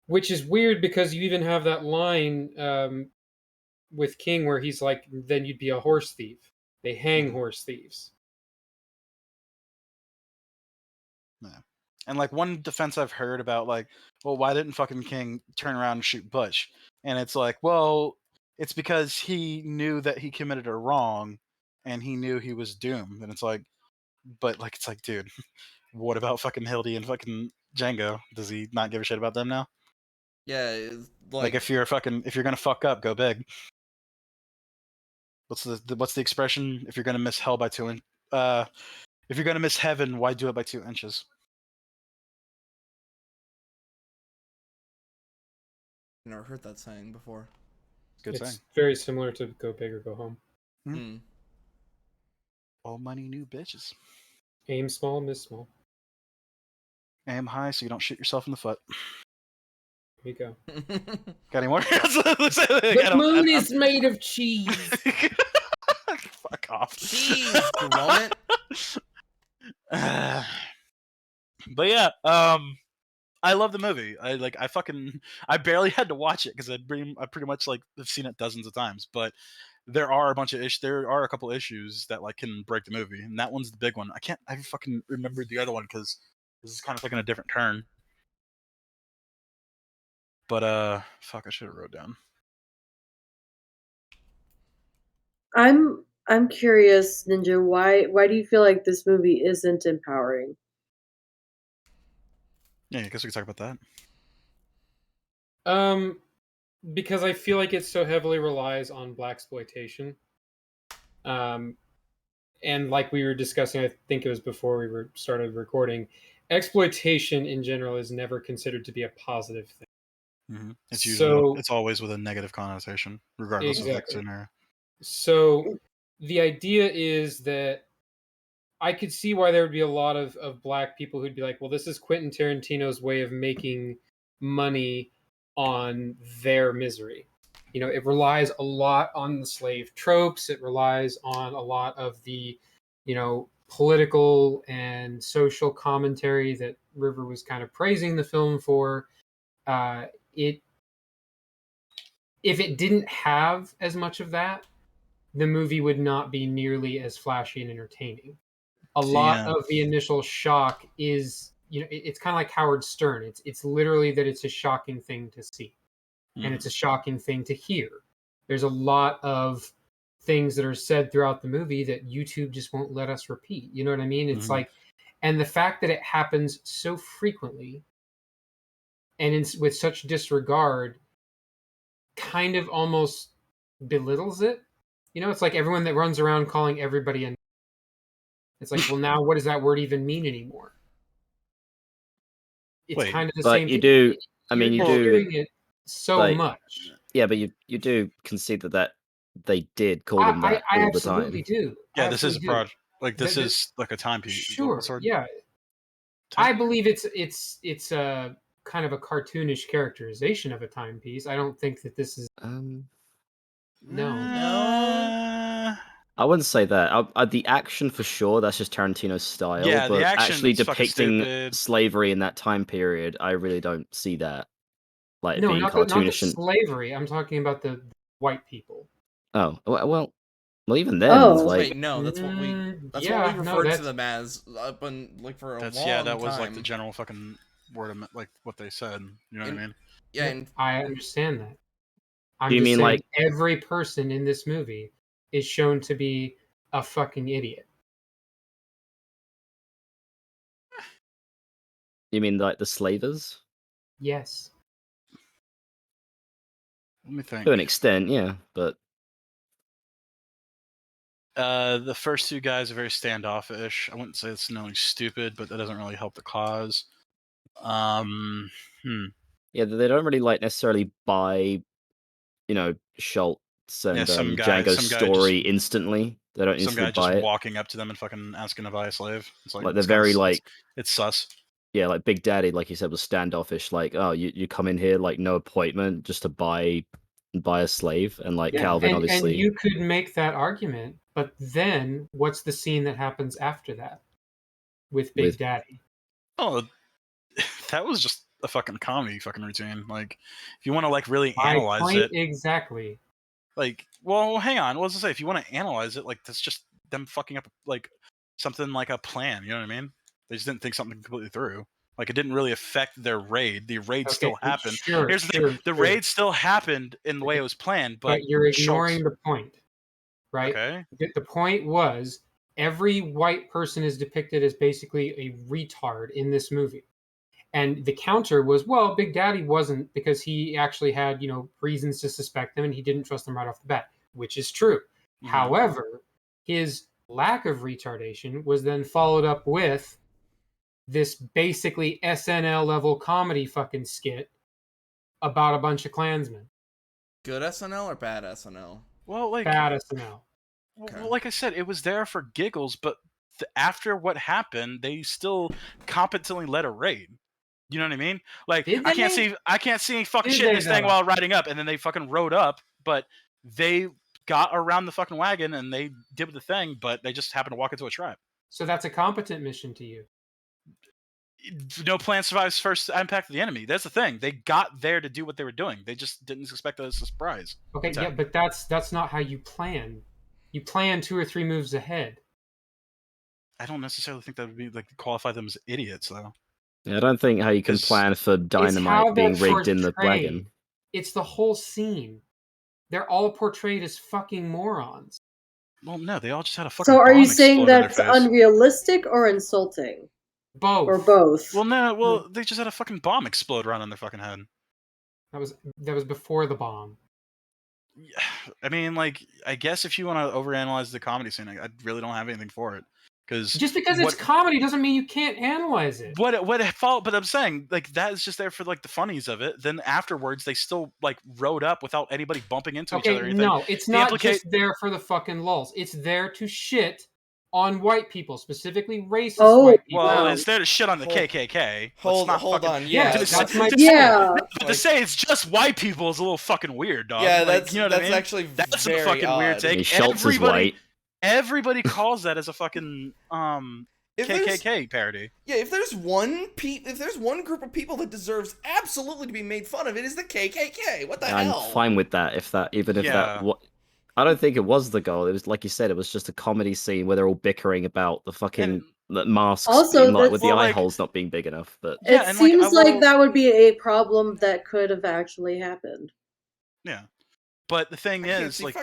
Which is weird because you even have that line with King where he's like, then you'd be a horse thief. They hang horse thieves. Yeah. And like one defense I've heard about, like, well, why didn't fucking King turn around and shoot Butch? And it's like, well, it's because he knew that he committed a wrong and he knew he was doomed. And it's like, but like, it's like, dude, what about fucking Hildy and fucking Django? Does he not give a shit about them now? Yeah, it's Like if you're gonna fuck up, go big. What's the expression? If you're gonna miss hell by if you're gonna miss heaven, why do it by 2 inches? I've never heard that saying before. Good It's saying. very similar to go big or go home. Hmm. All money, new bitches. Aim small, miss small. Aim high so you don't shoot yourself in the foot. Here you go. Got any more? The moon is made of cheese. Fuck off. Cheese, Gromit. But yeah, I love the movie. I barely had to watch it because I pretty much like have seen it dozens of times. But there are a bunch of there are a couple issues that like can break the movie, and that one's the big one. I fucking remember the other one because this is kind of taking a different turn. But fuck, I should have wrote down. I'm curious, Ninja, why do you feel like this movie isn't empowering? Yeah, I guess we can talk about that. Because I feel like it so heavily relies on blaxploitation. And like we were discussing, I think it was before we started recording, exploitation in general is never considered to be a positive thing. Mm-hmm. It's always with a negative connotation, regardless of the scenario. So the idea is that I could see why there would be a lot of black people who'd be like, well, this is Quentin Tarantino's way of making money on their misery. You know, it relies a lot on the slave tropes. It relies on a lot of the, you know, political and social commentary that River was kind of praising the film for. It If it didn't have as much of that, the movie would not be nearly as flashy and entertaining. A lot Yeah. of the initial shock is, you know, it's kind of like Howard Stern. It's literally that it's a shocking thing to see, and it's a shocking thing to hear. There's a lot of things that are said throughout the movie that YouTube just won't let us repeat. You know what I mean? It's like, and the fact that it happens so frequently and with such disregard kind of almost belittles it. You know, it's like everyone that runs around calling everybody a. It's like, well, now what does that word even mean anymore? It's kind of the but same. you do. I mean, you you're do. hearing it so like, much. Yeah, but you do concede that they did call them that I all the time. absolutely do. Yeah, this is a project. Like this is like a timepiece. Sure. Yeah. I believe it's a kind of a cartoonish characterization of a timepiece. I don't think that this is. No. I wouldn't say that. The action for sure, that's just Tarantino's style. Yeah, but the action actually is fucking depicting stupid. slavery in that time period, I really don't see that. Like No, being not cartoonish the slavery. I'm talking about the white people. Oh well, even then, Oh. like Wait, no, that's what we yeah, referred to them as up and like for a long time. Yeah, that was like the general fucking word of like what they said. You know what I mean? Yeah, and I understand that. I'm Do you just mean, saying like- every person in this movie is shown to be a fucking idiot. You mean like the slavers? Yes. Let me think. To an extent, yeah, but the first two guys are very standoffish. I wouldn't say it's knowing stupid, but that doesn't really help the cause. Yeah, they don't really like necessarily buy, Schultz and Django's story instantly. They don't some guy instantly just buy it. walking up to them and fucking asking to buy a slave. It's like They're very it's sus. Yeah, like Big Daddy, like you said, was standoffish. Like, oh, you come in here like no appointment just to buy a slave, and like Calvin, obviously. And you could make that argument, but then what's the scene that happens after that with Big Daddy? Oh, that was just a fucking comedy fucking routine. Like, if you want to like really analyze it, exactly. Like, well, hang on. What was I say? If you want to analyze it, like that's just them fucking up like something like a plan. You know what I mean? They just didn't think something completely through. Like it didn't really affect their raid. The raid still happened. Here's the thing: the raid still happened in the way it was planned, but you're ignoring the point, right? Okay. The point was every white person is depicted as basically a retard in this movie. And the counter was, well, Big Daddy wasn't, because he actually had, reasons to suspect them and he didn't trust them right off the bat, which is true. Mm-hmm. However, his lack of retardation was then followed up with this basically SNL level comedy fucking skit about a bunch of Klansmen. Good SNL or bad SNL? Well, like bad SNL. Well, like I said, it was there for giggles, but after what happened, they still competently led a raid. You know what I mean? Like I can't see any fucking shit in this thing while riding up, and then they fucking rode up, but they got around the fucking wagon and they did the thing, but they just happened to walk into a trap. So that's a competent mission to you. no plan survives first impact of the enemy. That's the thing. They got there to do what they were doing. They just didn't expect it as a surprise. Okay, yeah, but that's not how you plan. You plan 2 or 3 moves ahead. I don't necessarily think that would be like qualify them as idiots, though. Yeah, I don't think how you can It's- plan for It's how dynamite they're being rigged in the portrayed. wagon. It's the whole scene. They're all portrayed as fucking morons. Well, no, they all just had a fucking. So are bomb you saying explode in that's their face. unrealistic or insulting? Both. Or both? Well, no, well, they just had a fucking bomb explode right on their fucking head. That was before the bomb. I mean, like, I guess if you want to overanalyze the comedy scene, I really don't have anything for it. Because Just because it's comedy doesn't mean you can't analyze it. But I'm saying, like, that is just there for like the funnies of it. Then afterwards, they still like rode up without anybody bumping into each other or anything. No, it's not just there for the fucking lulz. It's there to shit on white people, specifically racist white people. Well, it's there to shit on the KKK. Hold on. Yeah, that's my But to say it's just white people is a little fucking weird, dog. Yeah, like, you know what I mean? actually that's very a fucking odd. weird take. Schultz is white. Everybody calls that as a fucking KKK parody. Yeah, if there's one group of people that deserves absolutely to be made fun of, it is the KKK. What the hell? I'm fine with that. I don't think it was the goal. It was like you said. It was just a comedy scene where they're all bickering about the fucking masks, Also, with the eye holes not being big enough. But it seems like that would be a problem that could have actually happened. Yeah, but the thing is, like,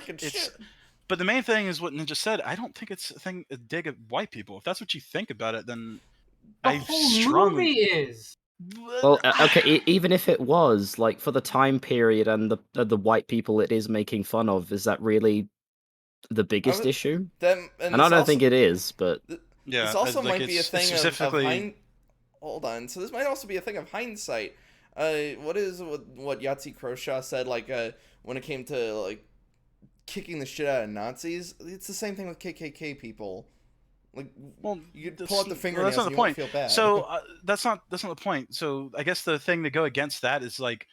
but the main thing is what Ninja said. I don't think it's a dig at white people. If that's what you think about it, then the whole movie is. Well, okay, even if it was, like, for the time period and the white people it is making fun of, is that really the biggest issue? And I don't think it is, but yeah, this also might be a thing specifically... Hold on. So this might also be a thing of hindsight. What Yahtzee Croshaw said, like, when it came to, like, kicking the shit out of Nazis, it's the same thing with KKK people. Like, well, you pull out the fingernails and you won't feel bad. So that's not the point. So I guess the thing to go against that is, like,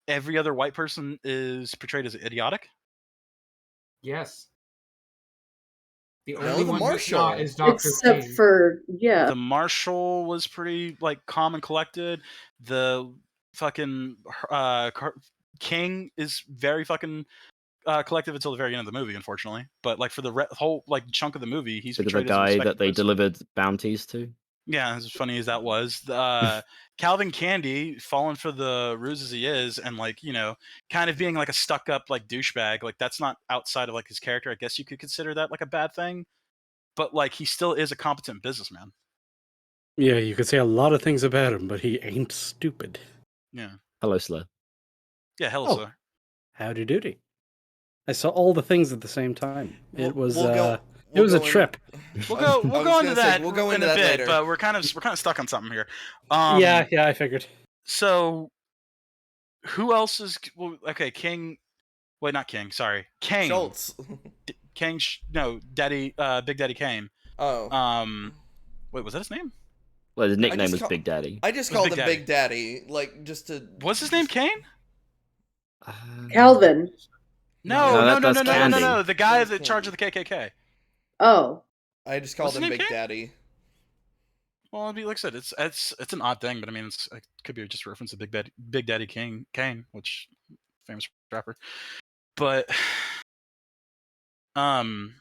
every other white person is portrayed as idiotic. Yes. The only one who's not is Dr. Except King. for the Marshal was pretty, like, calm and collected. The fucking King is very fucking collective until the very end of the movie, unfortunately. But, like, for the whole, like, chunk of the movie, he's portrayed the guy that they delivered bounties to. Yeah, as funny as that was, Calvin Candy falling for the ruse as he is, and, like, you know, kind of being like a stuck-up, like, douchebag. Like, that's not outside of, like, his character. I guess you could consider that, like, a bad thing, but, like, he still is a competent businessman. Yeah, you could say a lot of things about him, but he ain't stupid. Yeah. Hello, Slur. Yeah, hello, Slur. Howdy doody. I saw all the things at the same time. It was a trip. We'll go into that. We'll go in into a that bit, later. but we're kind of stuck on something here. Yeah, I figured. So, who else is? Well, okay, King. Wait, not King. Sorry, Kane. Schultz. King. No, Daddy. Big Daddy Kane. Oh. Wait, was that his name? Well, his nickname was Big Daddy. I just called him Big Daddy, like, just to. What's his name? Kane. Calvin. No. The guy in charge of the KKK. Oh. I just called him Big Daddy. Well, I mean, like I said, it's an odd thing, but I mean, it could be just a reference to Big Daddy Kane, which famous rapper. But and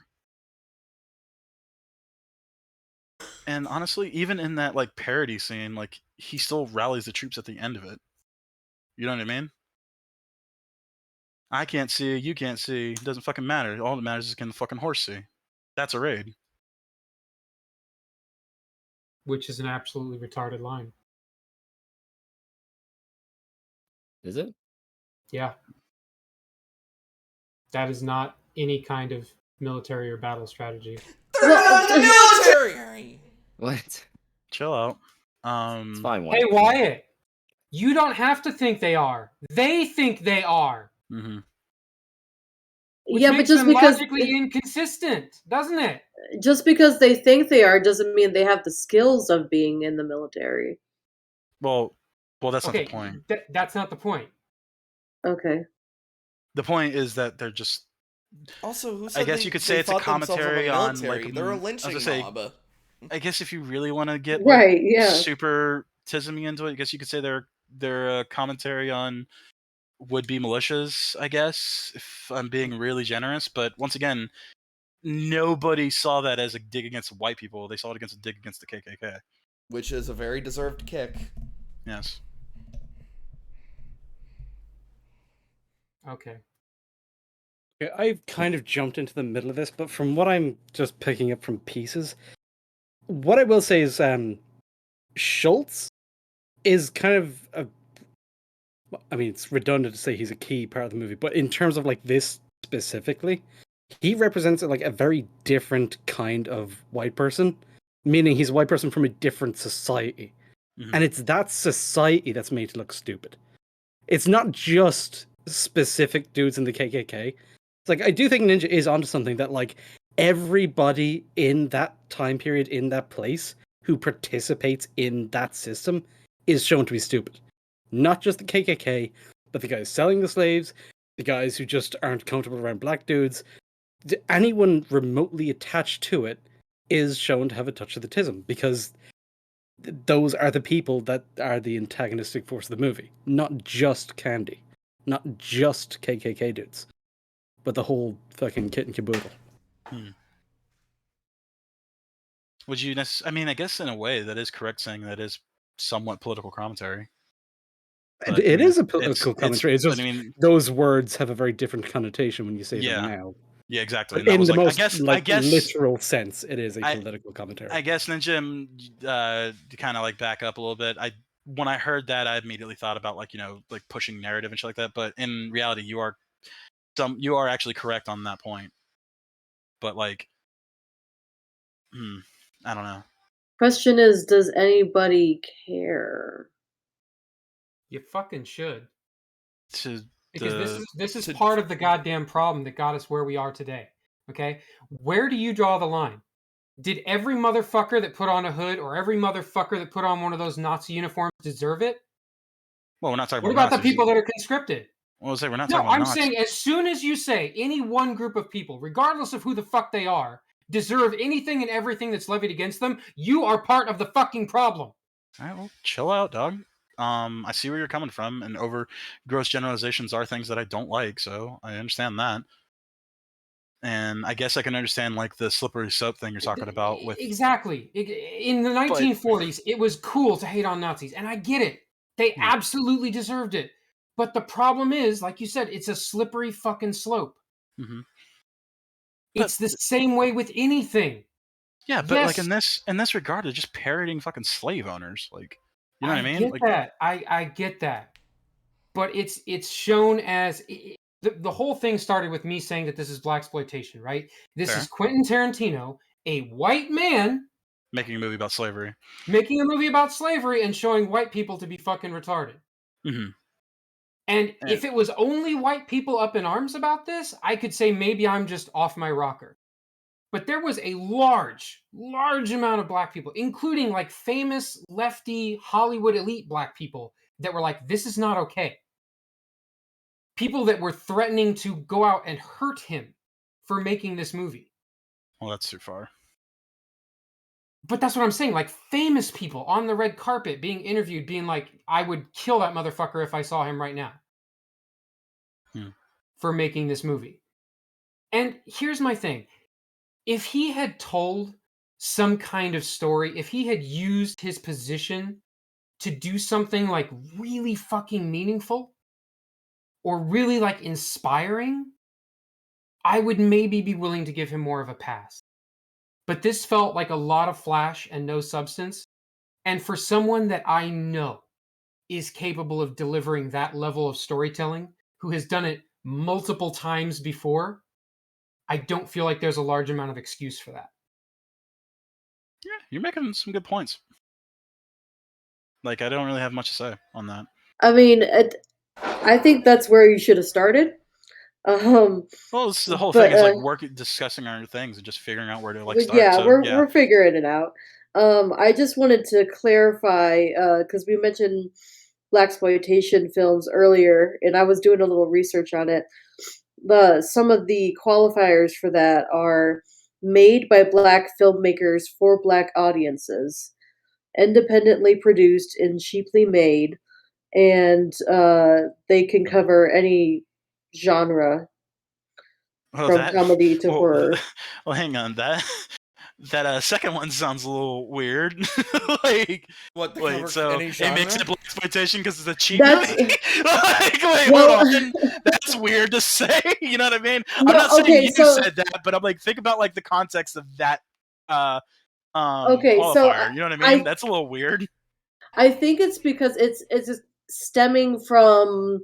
honestly, even in that, like, parody scene, like, he still rallies the troops at the end of it. You know what I mean? I can't see, you can't see. It doesn't fucking matter. All that matters is can the fucking horse see. That's a raid. Which is an absolutely retarded line. Is it? Yeah. That is not any kind of military or battle strategy. They're not in the military! What? Chill out. It's fine, Hey, Wyatt. You don't have to think they are. They think they are. Mm-hmm. Which yeah, makes but just them because logically inconsistent, doesn't it? Just because they think they are doesn't mean they have the skills of being in the military. Well, that's not the point. That's not the point. Okay. The point is that they're just. Also, who said I guess you could say it's a commentary on, like, they're a lynching mob. I guess if you really want to get Right, yeah. super tismy into it, I guess you could say their commentary on would-be militias, I guess, if I'm being really generous. But once again, nobody saw that as a dig against white people. They saw it against a dig against the KKK. Which is a very deserved kick. Yes. Okay. I've kind of jumped into the middle of this, but from what I'm just picking up from pieces, what I will say is Schultz is kind of I mean, it's redundant to say he's a key part of the movie, but in terms of like this specifically, he represents like a very different kind of white person, meaning he's a white person from a different society. And it's that society that's made to look stupid. It's not just specific dudes in the KKK. It's like, I do think Ninja is onto something that, like, everybody in that time period, in that place, who participates in that system is shown to be stupid. Not just the KKK, but the guys selling the slaves, the guys who just aren't comfortable around black dudes. Anyone remotely attached to it is shown to have a touch of the tism, because those are the people that are the antagonistic force of the movie. Not just Candy. Not just KKK dudes. But the whole fucking kit and caboodle. Would you I mean, I guess in a way that is correct, saying that is somewhat political commentary. But, It I mean, is a political commentary. It's but just I mean, those words have a very different connotation when you say them yeah, now. yeah, exactly. But And that in was the like, most I guess literal sense, it is a I- political commentary. I guess Ninja, to kind of like back up a little bit, when I heard that, I immediately thought about like like pushing narrative and shit like that. But in reality, you are actually correct on that point. But like, I don't know. Question is, does anybody care? You fucking should. To Because this is part of the goddamn problem that got us where we are today. Okay? Where do you draw the line? Did every motherfucker that put on a hood or every motherfucker that put on one of those Nazi uniforms deserve it? Well, we're not talking What about about Nazis. the people that are conscripted? Well, we're not No, talking about I'm Nazis. saying as soon as you say any one group of people, regardless of who the fuck they are, deserve anything and everything that's levied against them, you are part of the fucking problem. All right, well, chill out, dog. I see where you're coming from, and over gross generalizations are things that I don't like, so I understand that. And I guess I can understand like the slippery soap thing you're talking about with exactly. In the 1940s, it was cool to hate on Nazis, and I get it. They absolutely deserved it. But the problem is, like you said, it's a slippery fucking slope. Mm-hmm. It's the same way with anything. Yeah, but like in this regard, they're just parroting fucking slave owners. Like, you know what I mean? Get that. I get that. But it's shown as the whole thing started with me saying that this is blaxploitation, right? This is Quentin Tarantino, a white man, making a movie about slavery. Making a movie about slavery and showing white people to be fucking retarded. Mm-hmm. And if it was only white people up in arms about this, I could say maybe I'm just off my rocker. But there was a large amount of black people, including like famous lefty Hollywood elite black people that were like, this is not okay. People that were threatening to go out and hurt him for making this movie. Well, that's too far. But that's what I'm saying. Like famous people on the red carpet being interviewed, being like, I would kill that motherfucker if I saw him right now. For making this movie. And here's my thing. If he had told some kind of story, if he had used his position to do something like really fucking meaningful or really like inspiring, I would maybe be willing to give him more of a pass. But this felt like a lot of flash and no substance. And for someone that I know is capable of delivering that level of storytelling, who has done it multiple times before, I don't feel like there's a large amount of excuse for that. Yeah, you're making some good points. Like, I don't really have much to say on that. I mean, I think that's where you should have started. Well, it's the whole thing is like discussing our things and just figuring out where to like start. Yeah, So, we're figuring it out. I just wanted to clarify because we mentioned blaxploitation films earlier, and I was doing a little research on it. Some of the qualifiers for that are made by black filmmakers for black audiences, independently produced and cheaply made, and they can cover any genre Oh, from that. comedy to Well, horror. well, hang on. That second one sounds a little weird. like, What, the wait, cover so any it makes genre? it black exploitation because it's a cheap That's movie? like, wait, well, hold on. That's weird to say. You know what I mean? I'm no, not saying okay, you so said that, but I'm like, think about like the context of that uh okay, so qualifier. You know what I mean? I That's a little weird. I think it's because it's just stemming from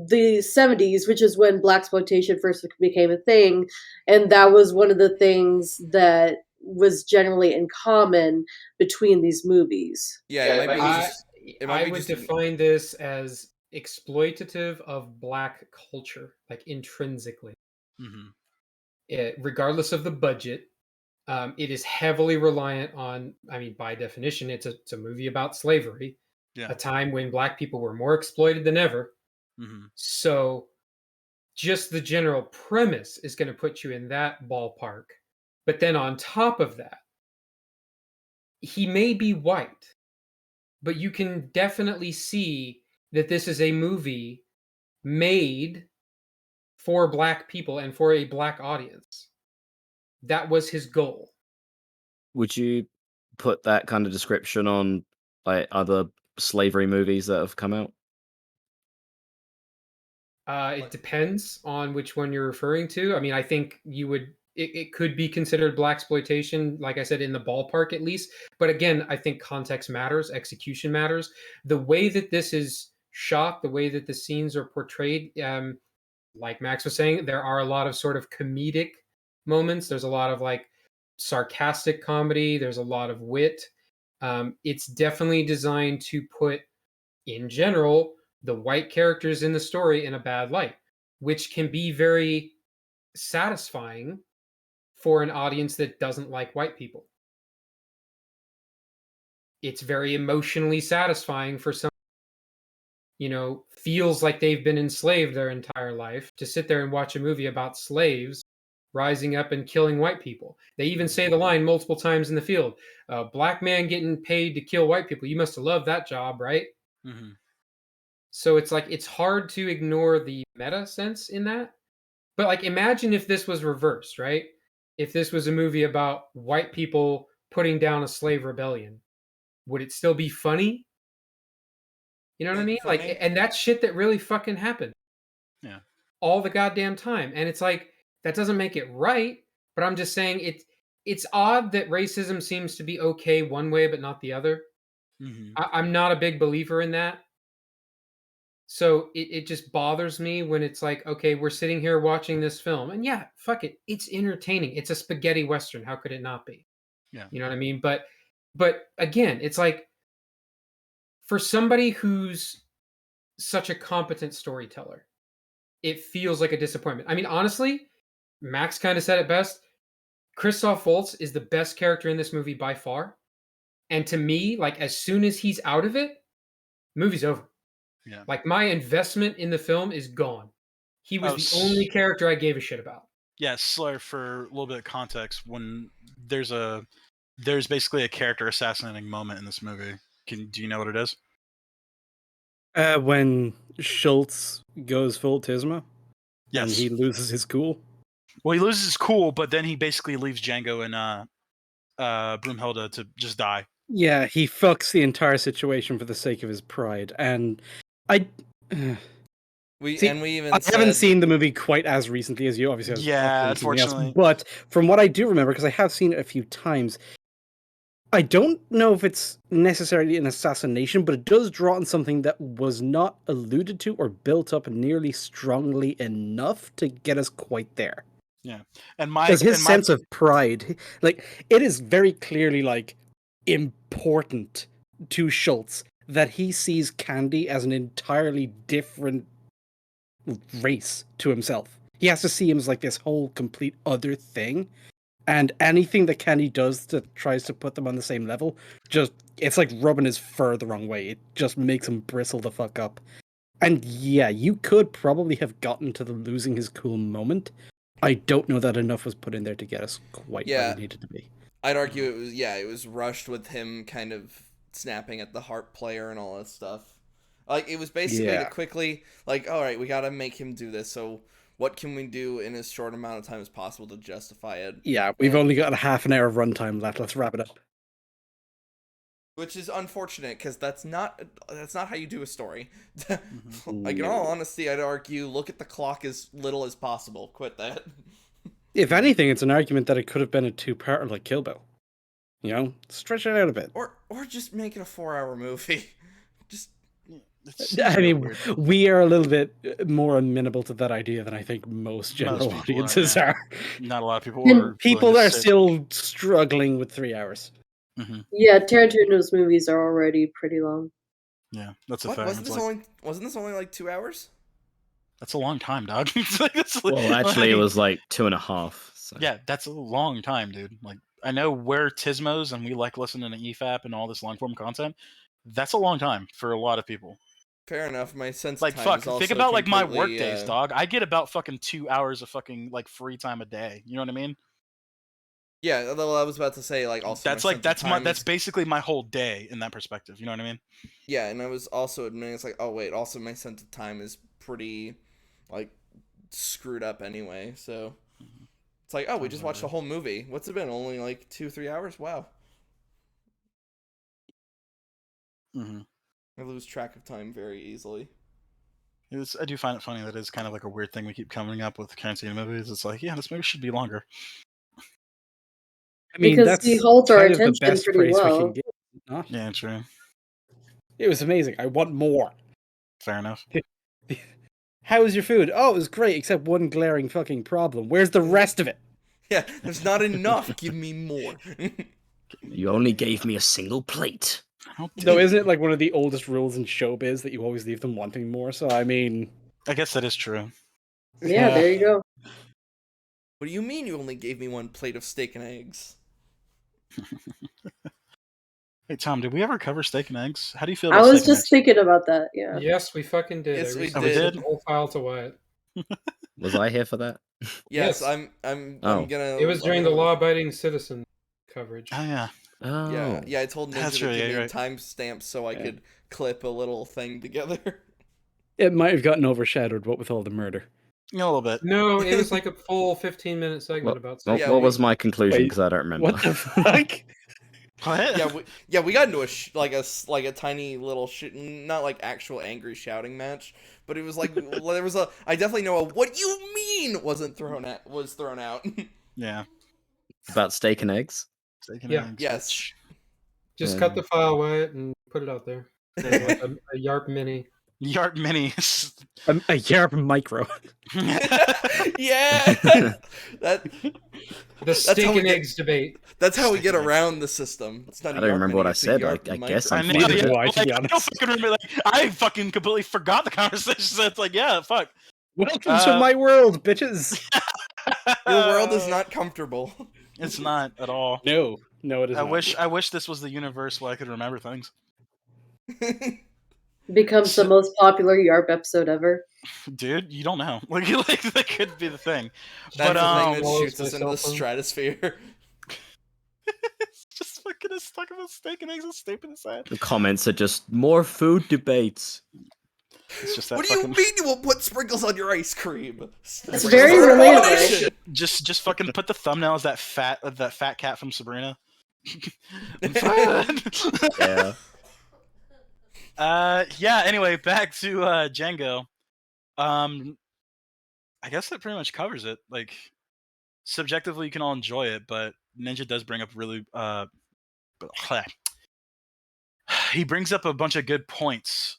the 70s, which is when blaxploitation first became a thing, and that was one of the things that was generally in common between these movies. Yeah, it might be I just. It might I be would just. define this as exploitative of black culture, like intrinsically. Hmm. Regardless of the budget, it is heavily reliant on. I mean, by definition, it's a movie about slavery, Yeah. a time when black people were more exploited than ever. Hmm. So, just the general premise is going to put you in that ballpark. But then on top of that, he may be white, but you can definitely see that this is a movie made for black people and for a black audience. That was his goal. Would you put that kind of description on like other slavery movies that have come out? It depends on which one you're referring to. I mean, I think you would. It could be considered black exploitation, like I said, in the ballpark at least. But again, I think context matters, execution matters. The way that this is shot, the way that the scenes are portrayed, like Max was saying, there are a lot of sort of comedic moments. There's a lot of like sarcastic comedy. There's a lot of wit. It's definitely designed to put, in general, the white characters in the story in a bad light, which can be very satisfying for an audience that doesn't like white people. It's very emotionally satisfying for some, feels like they've been enslaved their entire life to sit there and watch a movie about slaves rising up and killing white people. They even say the line multiple times in the field, black man getting paid to kill white people. You must have loved that job, right? Hmm. So it's like it's hard to ignore the meta sense in that. But like imagine if this was reversed, right? If this was a movie about white people putting down a slave rebellion, would it still be funny? You know what I mean? Like, Funny. and that's shit that really fucking happened Yeah. all the goddamn time. And it's like that doesn't make it right, but I'm just saying it's odd that racism seems to be okay one way but not the other. Hmm. I'm not a big believer in that. So it just bothers me when it's like, okay, we're sitting here watching this film, and yeah, fuck it, it's entertaining. It's a spaghetti western. How could it not be? Yeah. You know what I mean? But again, it's like for somebody who's such a competent storyteller, it feels like a disappointment. I mean, honestly, Max kind of said it best. Christoph Waltz is the best character in this movie by far. And to me, like as soon as he's out of it, movie's over. Yeah. Like my investment in the film is gone. He was Oh, the only character I gave a shit about. yeah. So for a little bit of context, when there's basically a character assassinating moment in this movie. Do you know what it is? When Schultz goes full Tisma and Yes. he loses his cool. Well, he loses his cool, but then he basically leaves Django and Broomhilda to just die. Yeah, he fucks the entire situation for the sake of his pride, and I. We See, even I haven't said seen the movie quite as recently as you, obviously. I was Yeah, doing something else. unfortunately. But from what I do remember, because I have seen it a few times, I don't know if it's necessarily an assassination, but it does draw on something that was not alluded to or built up nearly strongly enough to get us quite there. Yeah, and Because his sense of pride, like, it is very clearly, like, important to Schultz that he sees Candy as an entirely different race to himself. He has to see him as like this whole complete other thing. And anything that Candy does that tries to put them on the same level, just it's like rubbing his fur the wrong way. It just makes him bristle the fuck up. And yeah, you could probably have gotten to the losing his cool moment I don't know that enough was put in there to get us quite where Yeah. we needed to be. I'd argue it was rushed with him kind of snapping at the harp player and all that stuff. Like, it was basically to Yeah. quickly, like, all right, we got to make him do this. So what can we do in as short amount of time as possible to justify it? Yeah, we've And- only got a half an hour of runtime left. Let's wrap it up. Which is unfortunate because that's not how you do a story. Mm-hmm. Like, in all honesty, I'd argue look at the clock as little as possible. Quit that. If anything, it's an argument that it could have been a two-parter like Kill Bill. You know, stretch it out a bit. Or just make it a 4-hour movie. Just It's I real mean, weird. we are a little bit more amenable to that idea than I think most general people are, audiences yeah. are. Not a lot of people And are. People willing are to sit. still struggling with 3 hours. Mm-hmm. Yeah, Tarantino's movies are already pretty long. Yeah, that's a what thing. wasn't It's this like, wasn't this only like 2 hours? that's a long time, dog. It's like, it's Well, actually, it like- was like 2.5. So. Yeah, that's a long time, dude. Like, I know we're Tismos and we like listening to EFAP and all this long form content. That's a long time for a lot of people. Fair enough. My sense Like, of time fuck, is also think about like my work completely, days, dog. I get about fucking 2 hours of fucking like free time a day. You know what I mean? Yeah, although I was about to say like also That's my like sense of that's my time that's is- basically my whole day in that perspective. You know what I mean? yeah, and I was also admitting it's like, oh wait, also my sense of time is pretty like screwed up anyway. So it's like, oh, we just watched the whole movie. What's it been? Only like 2-3 hours? Wow. Mm-hmm. I lose track of time very easily. I do find it funny that it's kind of like a weird thing we keep coming up with Tarantino movies. It's like, yeah, this movie should be longer. I mean, Because that's he holds our kind of the attention best pretty praise we well. can give. Not? Yeah, true. It was amazing. I want more. Fair enough. How was your food? Oh, it was great, except one glaring fucking problem. Where's the rest of it? Yeah, there's not enough. Give me more. You only gave me a single plate. No, isn't it like one of the oldest rules in showbiz that you always leave them wanting more? So, I mean... I guess that is true. Yeah, there you go. What do you mean you only gave me one plate of steak and eggs? Hey Tom, did we ever cover steak and eggs? How do you feel I about was steak and just thinking about that. Yeah. Yes, we fucking did. Yes, I we recently did. sent the whole file to Wyatt. Was I here for that? Yes, Yes. I'm Oh. gonna. It was during the law-abiding citizen coverage. eggs? Oh yeah. Oh. Yeah, I told Ninja That's to right, give yeah, me right. timestamps so I Yeah. could clip a little thing together. It might have gotten overshadowed, what with all the murder. Yeah, a little bit. No, it was like a full 15-minute segment What, about what, Yeah, what we- was my conclusion? Wait, Because I don't remember. What the fuck? What? Yeah, we got into a tiny little not like actual angry shouting match, but it was like there was a I definitely know a what you mean was thrown out. Yeah. About steak and eggs? Steak and Yeah. eggs. Yes. bitch. Just Yeah. cut the file, Wyatt, and put it out there. There's like a Y.A.R.P mini. Y.A.R.P minis. A Y.A.R.P micro. Yeah, that The steak how we and get- eggs debate. that's how we Steak get and eggs. around the system. It's not. I a don't Y.A.R.P remember what mini, I it's a said. Y.A.R.P I guess micro. I'm I fine know, with yeah, it. Why, to like, be I don't honest. fucking remember. Like, I fucking completely forgot the conversation. So it's like, yeah, fuck. Welcome to my world, bitches! Your world is not comfortable. It's not at all. No, it is I not. I wish this was the universe where I could remember things. Becomes the most popular Y.A.R.P episode ever. Dude, you don't know. Like that could be the thing. That's But the thing that Blows shoots us into the myself up. stratosphere. it's just fucking us talking about steak and eggs and stapling his head. The comments are just more food debates. It's just that What do you fucking mean you will put sprinkles on your ice cream? It's very relatable. just fucking put the thumbnail as that fat cat from Sabrina. Yeah. Yeah, anyway, back to Django. I guess that pretty much covers it. Like, subjectively you can all enjoy it, but Ninja does bring up really he brings up a bunch of good points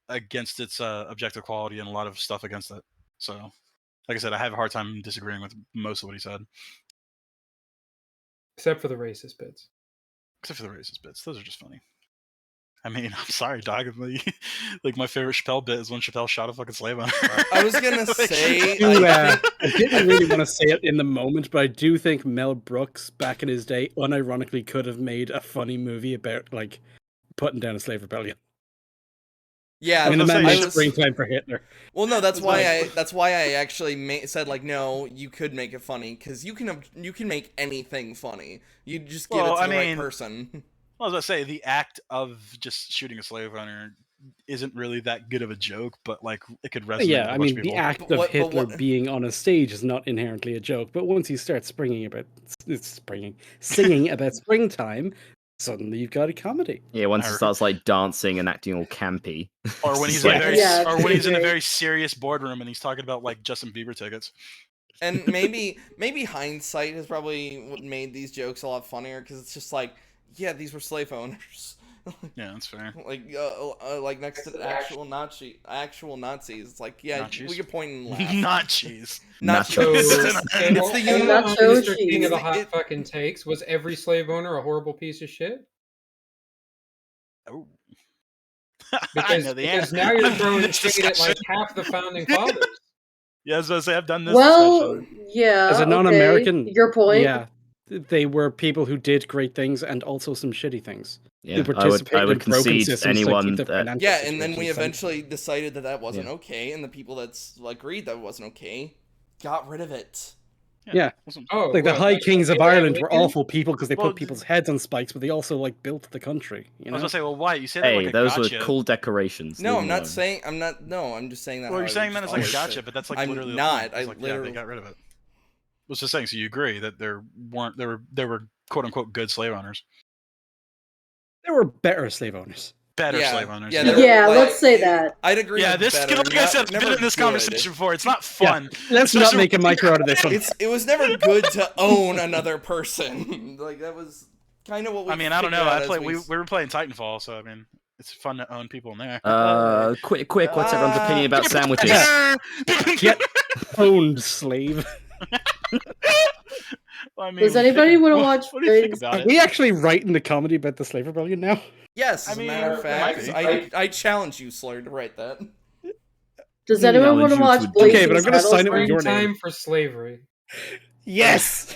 against its objective quality and a lot of stuff against it. So, like I said, I have a hard time disagreeing with most of what he said. Except for the racist bits. Except for the racist bits. Those are just funny. I mean, I'm sorry, dog. Like my favorite Chappelle bit is when Chappelle shot a fucking slave owner. I was gonna say, I didn't really want to say it in the moment, but I do think Mel Brooks, back in his day, unironically could have made a funny movie about, like, putting down a slave rebellion. Yeah, I mean, the was gonna man say, made was- springtime for Hitler. Well, no, that's was why gonna- that's why I actually said like, no, you could make it funny because you can make anything funny. You just give Well, it to I the right mean- person. I was gonna say the act of just shooting a slave owner isn't really that good of a joke, but like it could resonate Yeah, with a I bunch mean, of the people. act But of what- but Hitler what- being on a stage is not inherently a joke, but once you start singing about springtime, suddenly you've got a comedy. Yeah, once he Or- starts like dancing and acting all campy. Or when It's he's like- in a very, Yeah, or when he's in a great. very serious boardroom and he's talking about like Justin Bieber tickets. And maybe hindsight has probably made these jokes a lot funnier because it's just like, yeah, these were slave owners. Yeah, that's fair. Like next to the actual Nazis. It's like, yeah, Nachos? we could point and laugh. Not cheese. Nachos. It's the King universe. Nacho King of the cheese. hot It- fucking takes. Was every slave owner a horrible piece of shit? Oh. Because now you're throwing shade at like half the founding fathers. Yeah, I was gonna say I've done this Well, discussion. yeah. As a okay, non-American, your point. Yeah, they were people who did great things and also some shitty things. Yeah, Who I participated would in broken concede systems to anyone keep the that financial Yeah, and then we situation eventually decided that wasn't Yeah. okay, and the people that's like agreed that wasn't okay got rid of it. Yeah. Awesome. Oh, like the what, High Kings of Abraham Ireland were Lincoln? awful people because they Well, put people's heads on spikes, but they also like built the country. You I know, was gonna say, well, why you say that hey, like a those gotcha? were cool decorations. No, leave I'm them not alone. saying I'm not. No, I'm just saying that. Well, how you're I saying just that as like a always gotcha, said. but that's like I'm literally the not. point. It's I like, literally. yeah, they got rid of it. I was just saying, so you agree that there were quote unquote good slave owners, there were better slave owners. better Yeah, slave owners. yeah, yeah. they were, Yeah, like, let's say that. I'd agree. Yeah, with this better, like I said, I've never been in this good. conversation before. It's not Yeah, fun. let's not Especially make a when- micro out of this one. It was never good to own another person. Like that was kind of what we. I mean, I don't know. figured out I as play. We were playing Titanfall, so I mean, it's fun to own people in there. Quick, what's everyone's opinion about sandwiches? Get owned, slave. I mean, Does anybody want to what- watch? What do you think Biggs? about Are it? we actually writing the comedy about the slave rebellion now? Yes, I as a mean, matter of it fact, might be. I challenge you, Slur, to write that. Does anyone want to Challenge you watch to do- Okay, but I'm Blazing gonna Saddles? sign it with your name. Time for slavery. Yes.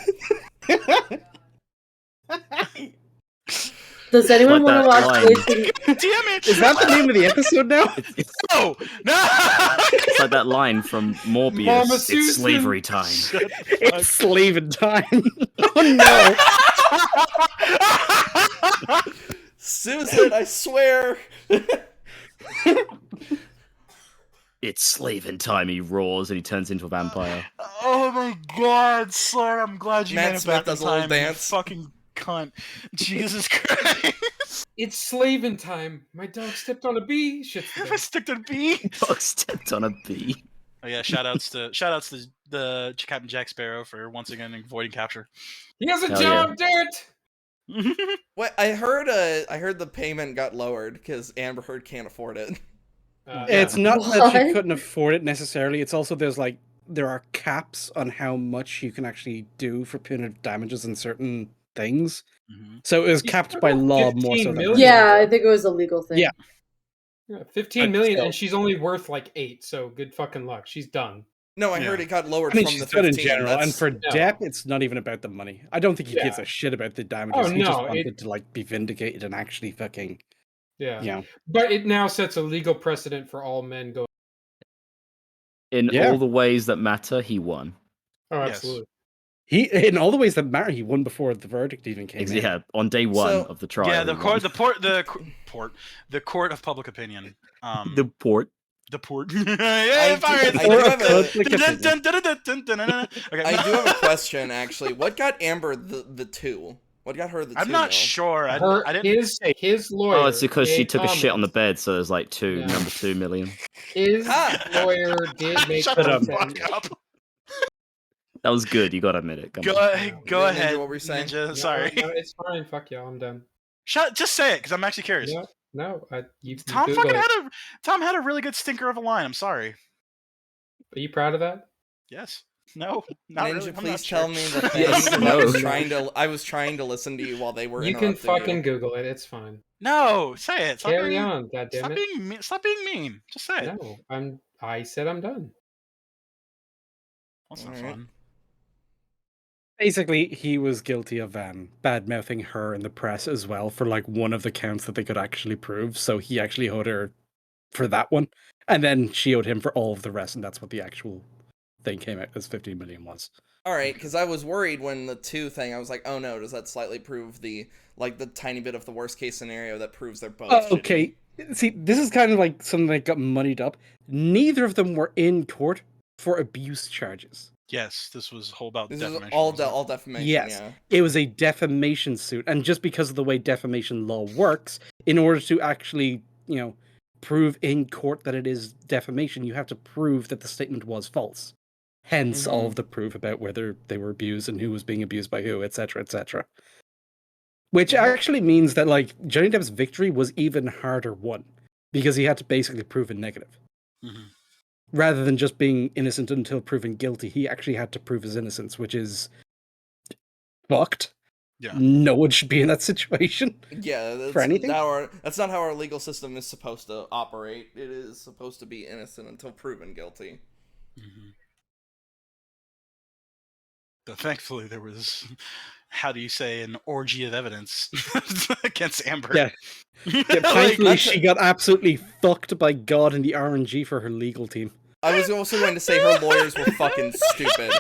Does anyone Like want to that watch line. Blazing? Damn it! Is that the name of the episode now? No! No! It's like that line from Morbius. Mama It's Susan. slavery time. It's slaving time. Oh no! Susan, I swear. It's slaving time. He roars and he turns into a vampire. Oh my god, Slur, I'm glad you Matt made it Smith back in does a little time, you dance. fucking cunt. Jesus Christ. It's slaving time. My dog stepped on a bee. Shit's the If I bed. stick to the bee. Dog stepped on a bee. Oh yeah, shoutouts to the Captain Jack Sparrow for once again avoiding capture. He has a Hell job, damn it! What I heard the payment got lowered because Amber Heard can't afford it. It's not that she What? couldn't afford it necessarily. It's also there are caps on how much you can actually do for punitive damages in certain things. Mhm. So it was She's capped got by like law 15 more so than million. Yeah, I think it was a legal thing. Yeah. Yeah, 15 But million, still. and she's only worth like 8. So good fucking luck. She's done. No, I Yeah. heard it got lowered I mean, from she's the done 15. in general, and That's- for No. Depp, it's not even about the money. I don't think he gives Yeah. a shit about the damages. Oh, he just no, wanted to like be vindicated and actually fucking, Yeah. you know. But it now sets a legal precedent for all men going. In Yeah. all the ways that matter, he won. Oh, Yes. absolutely. He, in all the ways that matter, he won before the verdict even came in. Yeah, on day one So- of the trial. Yeah, he the won. court, the court of public opinion. The port. The port. Yeah, do- fire it. I do have a- Okay. I do have a question actually. What got Amber the 2? What got her the 2? I'm not mil? sure. I Her, didn't. his lawyer. Oh, it's because she made took a shit on the comments. bed, so there's like Yeah. number 2 million. His Ah. lawyer did make Shut But, the comments. fuck up. That was good. You gotta admit it. Come Go, on. go Ninja, ahead. what were you saying? Ninja, No, sorry. no, it's fine. Fuck y'all. I'm done. Just say it, because I'm actually curious. No, you Tom Google fucking it. had a really good stinker of a line. I'm sorry. Are you proud of that? Yes. No. Not Ninja, really. I'm please not tell sure. me the Yes, things. no. I was trying to listen to you while they were. You can interrupting fucking you. Google it. It's fine. No. Say it. Stop Carry being, on. God damn Stop it. being mean. Stop being mean. Just say it. No, I said I'm done. That's not Alright. fun. Basically, he was guilty of bad mouthing her in the press as well for like one of the counts that they could actually prove. So he actually owed her for that one, and then she owed him for all of the rest, and that's what the actual thing came out as 15 million was. All right, because I was worried when the 2 thing, I was like, oh no, does that slightly prove the tiny bit of the worst case scenario that proves they're both shitty? Okay, see, this is kind of like something that got muddied up. Neither of them were in court for abuse charges. Yes, this was whole about This defamation. is all wasn't it? all defamation, Yes, yeah. it was a defamation suit, and just because of the way defamation law works, in order to actually, prove in court that it is defamation, you have to prove that the statement was false. Hence, all of the proof about whether they were abused and who was being abused by who, etc., etc. Which actually means that, like, Johnny Depp's victory was even harder won, because he had to basically prove a negative. Mhm. Rather than just being innocent until proven guilty, he actually had to prove his innocence, which is fucked. Yeah. No one should be in that situation. Yeah, that's For anything? That's not how our legal system is supposed to operate. It is supposed to be innocent until proven guilty. Mhm. But thankfully, there was, how do you say, an orgy of evidence against Amber. Yeah. Yeah, thankfully, she got absolutely fucked by God and the RNG for her legal team. I was also going to say her lawyers were fucking stupid.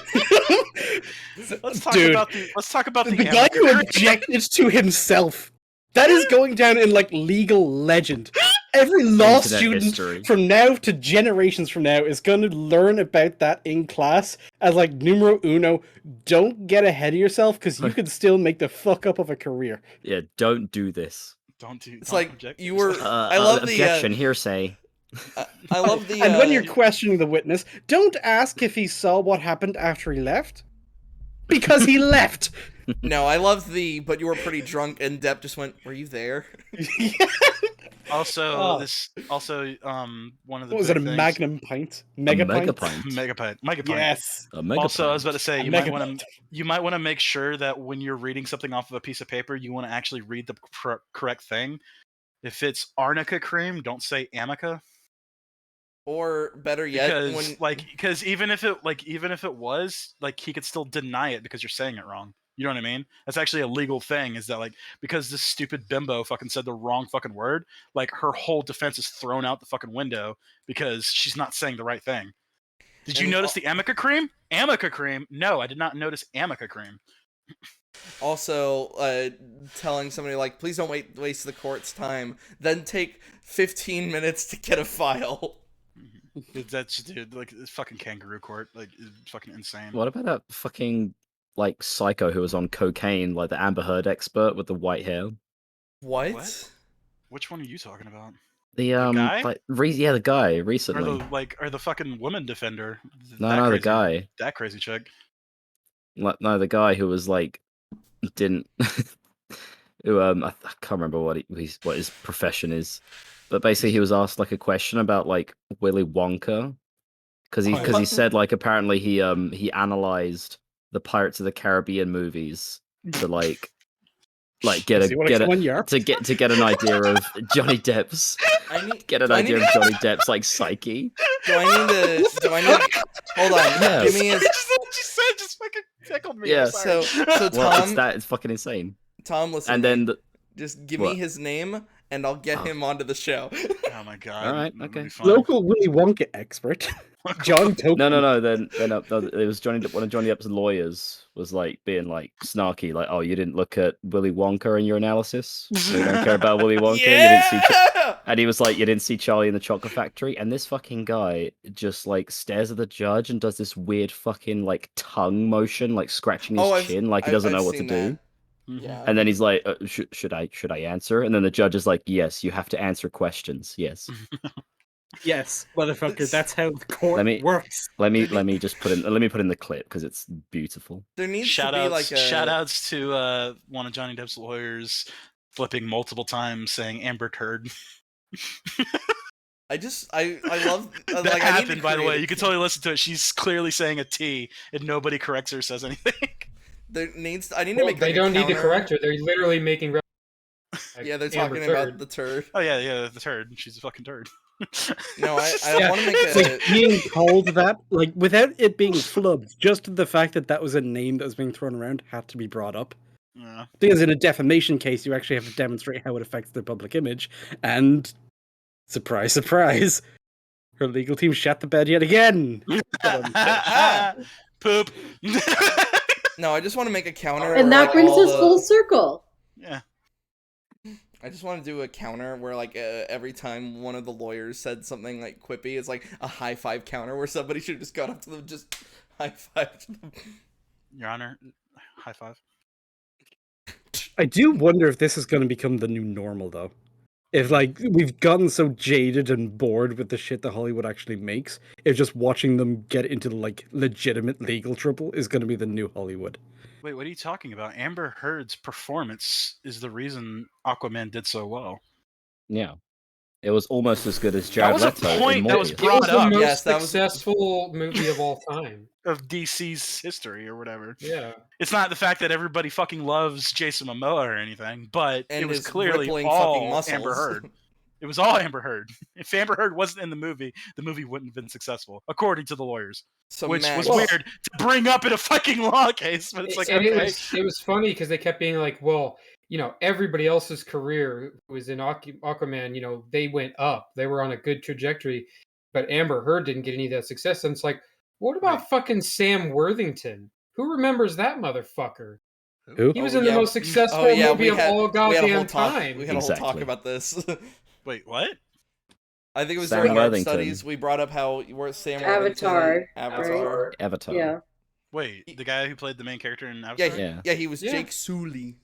Let's talk Dude, about the the guy Amber who Cream. objected to himself. That is going down in, like, legal legend. Every law Internet student history. from now to generations from now is going to learn about that in class as, like, numero uno. Don't get ahead of yourself, because you could still make the fuck up of a career. Yeah, don't do this. It's like, you were... I love the... Objection, hearsay. I love the... And when you're questioning the witness, don't ask if he saw what happened after he left. Because he left! No, I love the... But you were pretty drunk, and Depp just went, were you there? Also, Oh. one of the What was big it, a things- Magnum pint? Mega pint? Megapint. Yes. A megapint. Also, I was about to say, A you might megapint. want to make sure that when you're reading something off of a piece of paper, you want to actually read the correct thing. If it's arnica cream, don't say amica. Or better yet, Because even if it was, like, he could still deny it because you're saying it wrong. You know what I mean? That's actually a legal thing. Is that, like, because this stupid bimbo fucking said the wrong fucking word, like, her whole defense is thrown out the fucking window because she's not saying the right thing. Did you And notice the amica cream? Amica cream? No, I did not notice amica cream. Also, telling somebody, like, please don't waste the court's time, then take 15 minutes to get a file. That's, dude, like, it's fucking kangaroo court. Like, it's fucking insane. What about that fucking, like, psycho who was on cocaine, like the Amber Heard expert with the white hair? What? Which one are you talking about? The guy? the guy recently. Or the fucking woman defender? No, the guy. That crazy chick. No, the guy who was like didn't who I can't remember what his profession is, but basically he was asked like a question about like Willy Wonka because he said like apparently he analyzed the Pirates of the Caribbean movies to like get an idea of Johnny Depp's Johnny Depp's like psyche. Do I need hold on. Yes. Give me his What you said just fucking tickled me. Yeah. I'm sorry. so Well, Tom, it's fucking insane. Tom, listen. And then just give me what? his name and I'll get him onto the show. Oh my god. All right, That'd be okay. fun. Local Willy Wonka expert, John Tokyo. No. Then it was one of Johnny Depp's lawyers was like being like snarky, like, "Oh, you didn't look at Willy Wonka in your analysis. So you don't care about Willy Wonka. Yeah! You didn't see." And he was like, "You didn't see Charlie in the Chocolate Factory." And this fucking guy just like stares at the judge and does this weird fucking like tongue motion, like scratching his chin, like he doesn't know what to do. Yeah. And then he's like, "Should I answer?" And then the judge is like, "Yes, you have to answer questions. Yes." Yes, motherfucker. That's how the court works. Let me just put in the clip because it's beautiful. There needs to be like a shout outs to one of Johnny Depp's lawyers flipping multiple times saying Amber Turd. I love that like, happened, by the way. You can totally listen to it. She's clearly saying a T, and nobody corrects her or says anything. I need to make. They don't need to correct her. They're literally making. Yeah, they're talking about the turd. Oh yeah, the turd. She's a fucking turd. No, I want to make like being called that, like without it being flubbed. Just the fact that was a name that was being thrown around had to be brought up. Yeah. Because in a defamation case, you actually have to demonstrate how it affects the public image, and Surprise, surprise. Her legal team shat the bed yet again. Poop. No, I just want to make a counter. And where, that like, brings all us full circle. Yeah. I just want to do a counter where, like, every time one of the lawyers said something like quippy, it's like a high five counter where somebody should have just gone up to them, just high five to them. Your Honor, high five. I do wonder if this is going to become the new normal, though. If, like, we've gotten so jaded and bored with the shit that Hollywood actually makes, if just watching them get into, like, legitimate legal trouble is going to be the new Hollywood. Wait, what are you talking about? Amber Heard's performance is the reason Aquaman did so well. Yeah. It was almost as good as That Jared was a Leto point in that was Morbius. It was brought the up most Yes, that was- successful movie of all time. of DC's history or whatever. Yeah. It's not the fact that everybody fucking loves Jason Momoa or anything, but And it was his clearly rippling all fucking muscles. Amber Heard. It was all Amber Heard. If Amber Heard wasn't in the movie wouldn't have been successful, according to the lawyers. So Which Max, was weird to bring up in a fucking law case, but it's like, And okay. it was funny because they kept being like, well, everybody else's career was in Aquaman, they went up. They were on a good trajectory, but Amber Heard didn't get any of that success. And it's like, what about fucking Sam Worthington? Who remembers that motherfucker? Who? He was Oh, in the yeah. most successful Oh, yeah, movie of all we had a whole goddamn talk. time. We had a whole talk Exactly. about this. Wait, what? I think it was Sam during our Worthington. studies. We brought up how Sam Avatar, Avatar. Avatar. Yeah. Wait, the guy who played the main character in Avatar? Yeah, he was Yeah. Jake Sully.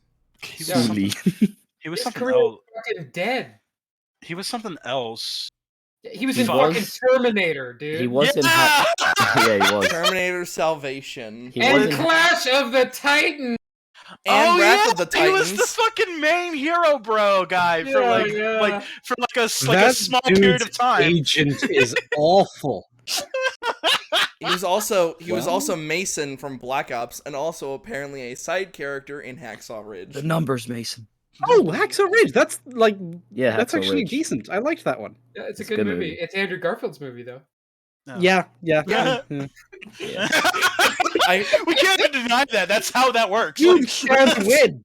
He was Yeah. something, Sully. he was His something career else. was fucking dead. He was something else. He was He in was- fucking Terminator, dude. He was in yeah, he was. Terminator Salvation. He was and in Clash of the Titans. And Wrath of the He was Titans. the fucking main hero, bro, guy for Yeah. a That small period of dude's time. agent is awful. He was also Well- Mason from Black Ops, and also apparently a side character in Hacksaw Ridge. the numbers, Mason. Oh, Hacksaw Ridge. That's like Yeah, that's Hacksaw actually Ridge. decent. I liked that one. Yeah, it's a It's good a good movie. movie. It's Andrew Garfield's movie, though. No. Yeah. Yeah. Yeah. We can't deny that. That's how that works. You Like, can't win.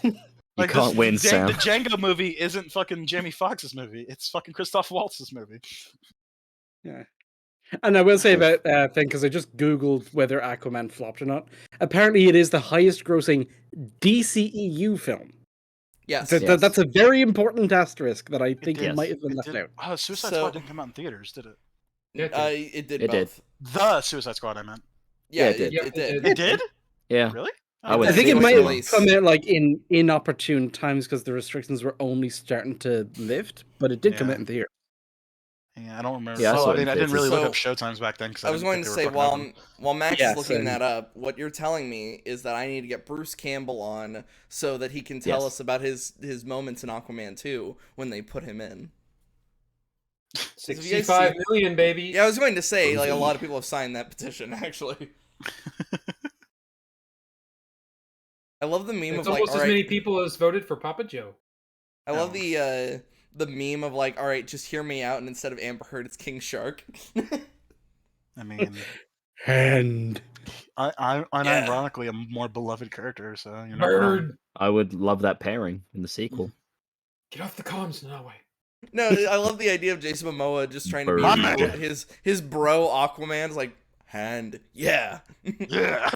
You can't win, Sam. The Django movie isn't fucking Jamie Foxx's movie. It's fucking Christoph Waltz's movie. Yeah. And I will say about thing because I just googled whether Aquaman flopped or not. Apparently, it is the highest-grossing DCEU film. Yes. So Yes. that's a very important asterisk that I think did. might have been It left did- out. Oh, Suicide So- Squad didn't come out in theaters, did it? Yeah, It did It did. both. The Suicide Squad, I meant. Yeah, it did. It did. It did? Yeah. Really? I would I think It it was might have released. come out like in inopportune times because the restrictions were only starting to lift, but it did come Yeah. out in theater. Yeah, I don't remember. Yeah, I Well, saw I it in mean, I didn't theaters. really look So- up showtimes back then. Cause I was didn't going think to they say were fucking open. while Max Yeah, is looking same. that up, what you're telling me is that I need to get Bruce Campbell on so that he can tell Yes. us about his moments in Aquaman 2 when they put him in. you guys 65 million, baby. Yeah, I was going to say like a lot of people have signed that petition actually. I love the meme It's of like, almost as alright, many people as voted for Papa Joe. I love the meme of like, all right, just hear me out, and instead of Amber Heard, it's King Shark. I mean, And I'm unironically a more beloved character, so you're not wrong. Bird. I would love that pairing in the sequel. Get off the comms, no way. No, I love the idea of Jason Momoa just trying to be My man. his bro Aquaman's like, hand, yeah. Yeah.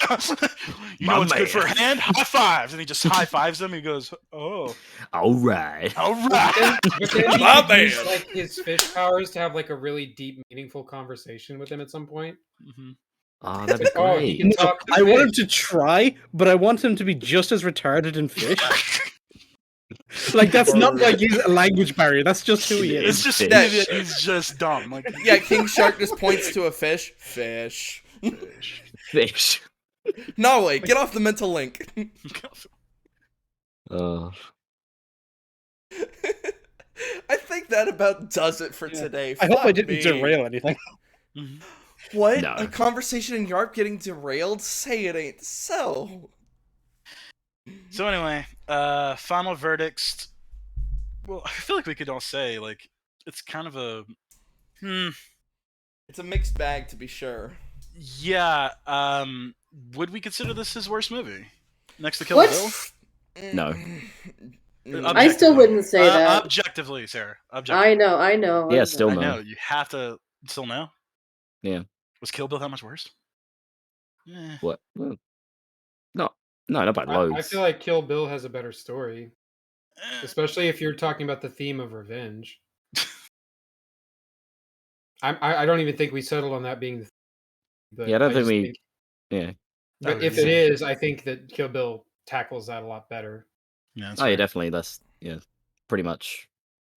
You My know what's good for man. a hand? High fives. And he just high fives him. He goes, oh, All right. all right. But then he My could use, man. like his fish powers to have like a really deep, meaningful conversation with him at some point. Mhm. Ah, that'd be Oh, he great. can talk to I want him fish. to try, but I want him to be just as retarded in fish. Like that's not like he's a language barrier. That's just who he It's is. just Fish. that he's just dumb. Like, Yeah, King Shark just points to a fish. Fish. Fish. Norway, get off the mental link. Uh, I think that about does it for today. I hope I Fuck didn't me. derail anything. Mhm. What? No. A conversation in Y.A.R.P getting derailed? Say it ain't so. So anyway, final verdicts. Well, I feel like we could all say like it's kind of a It's a mixed bag to be sure. yeah. Would we consider this his worst movie next to Kill What? Bill? No. Mm. I still wouldn't say that. Objectively, Objectively, Sarah. Objectively. I know. Yeah, still I no. know. You have to still know. Yeah. Was Kill Bill that much worse? Eh. What? Well, no, not by I loads. feel like Kill Bill has a better story, Eh. especially if you're talking about the theme of revenge. I don't even think we settled on that being the theme, but Yeah, I don't think just we. Yeah. But Oh, if yeah. it is, I think that Kill Bill tackles that a lot better. Yeah, that's Oh, yeah, fair. definitely. That's pretty much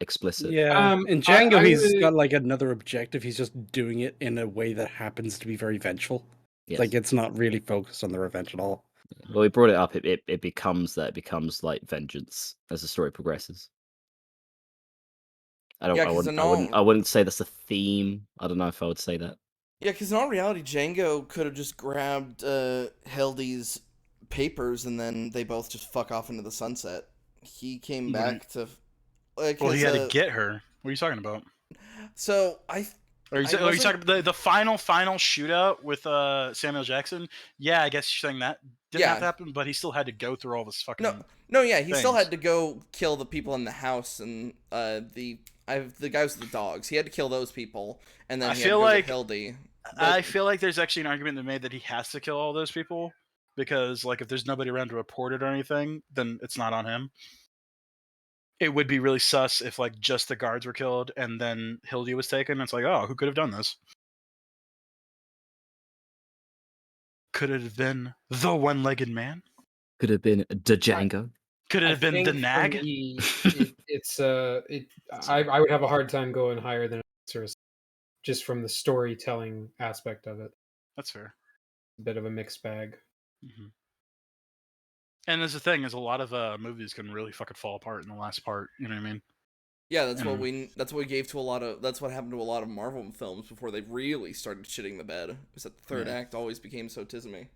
explicit. Yeah, in I Django, he's would- got like another objective. He's just doing it in a way that happens to be very vengeful. Yes. Like it's not really focused on the revenge at all. Well, we brought it up. It becomes that. It becomes like vengeance as the story progresses. I don't. Yeah, I 'cause wouldn't. in I wouldn't. all- I wouldn't say that's a theme. I don't know if I would say that. Yeah, because in all reality, Django could have just grabbed Hildy's papers and then they both just fuck off into the sunset. He came back to. Well, he had to get her. What are you talking about? So Are you, I are you wasn't- talking about the final shootout with Samuel Jackson? Yeah, I guess you're saying that didn't have to Yeah. happen, but he still had to go through all this fucking. No, yeah, he still things. had to go kill the people in the house and the guys with the dogs. He had to kill those people, and then I he feel had to like- go get Hildy. I feel like there's actually an argument to be made that he has to kill all those people because, like, if there's nobody around to report it or anything, then it's not on him. It would be really sus if, like, just the guards were killed and then Hildy was taken. It's like, oh, who could have done this? Could it have been the one-legged man? Could have been the Django. Could it I have been the think for nag? me, I would have a hard time going higher than Sorceress, just from the storytelling aspect of it. That's fair. A bit of a mixed bag. Mm-hmm. And there's the thing is, a lot of movies can really fucking fall apart in the last part. You know what I mean? Yeah, that's what Mm. we gave to a lot of. That's what happened to a lot of Marvel films before they really started shitting the bed. Was that the third Yeah. act always became so tismy.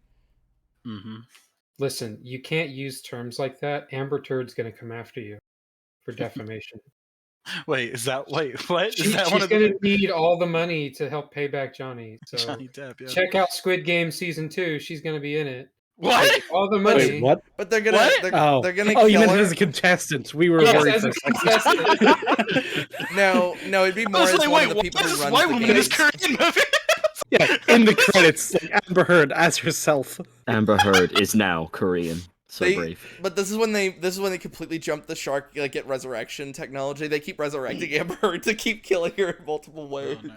Mm-hmm. Listen, you can't use terms like that. Amber Turd's going to come after you for defamation. Wait, is that what? Is She's that one of the going to need all the money to help pay back Johnny. So Johnny Depp? Yeah. check out Squid Game season 2. She's going to be in it. What? Take all the money. Wait, what? But they're gonna What? they're gonna Oh, kill you meant her. as a contestant. We were Yes, worried as for a a second. contestant. No, it'd be more I was as like, one wait, of the people what who is runs White the Woman in this games. Korean movie? Yeah, in the credits, like Amber Heard as herself. Amber Heard is now Korean. So They- brave. But this is when they completely jump the shark, like get resurrection technology. They keep resurrecting Amber Heard to keep killing her in multiple ways. no.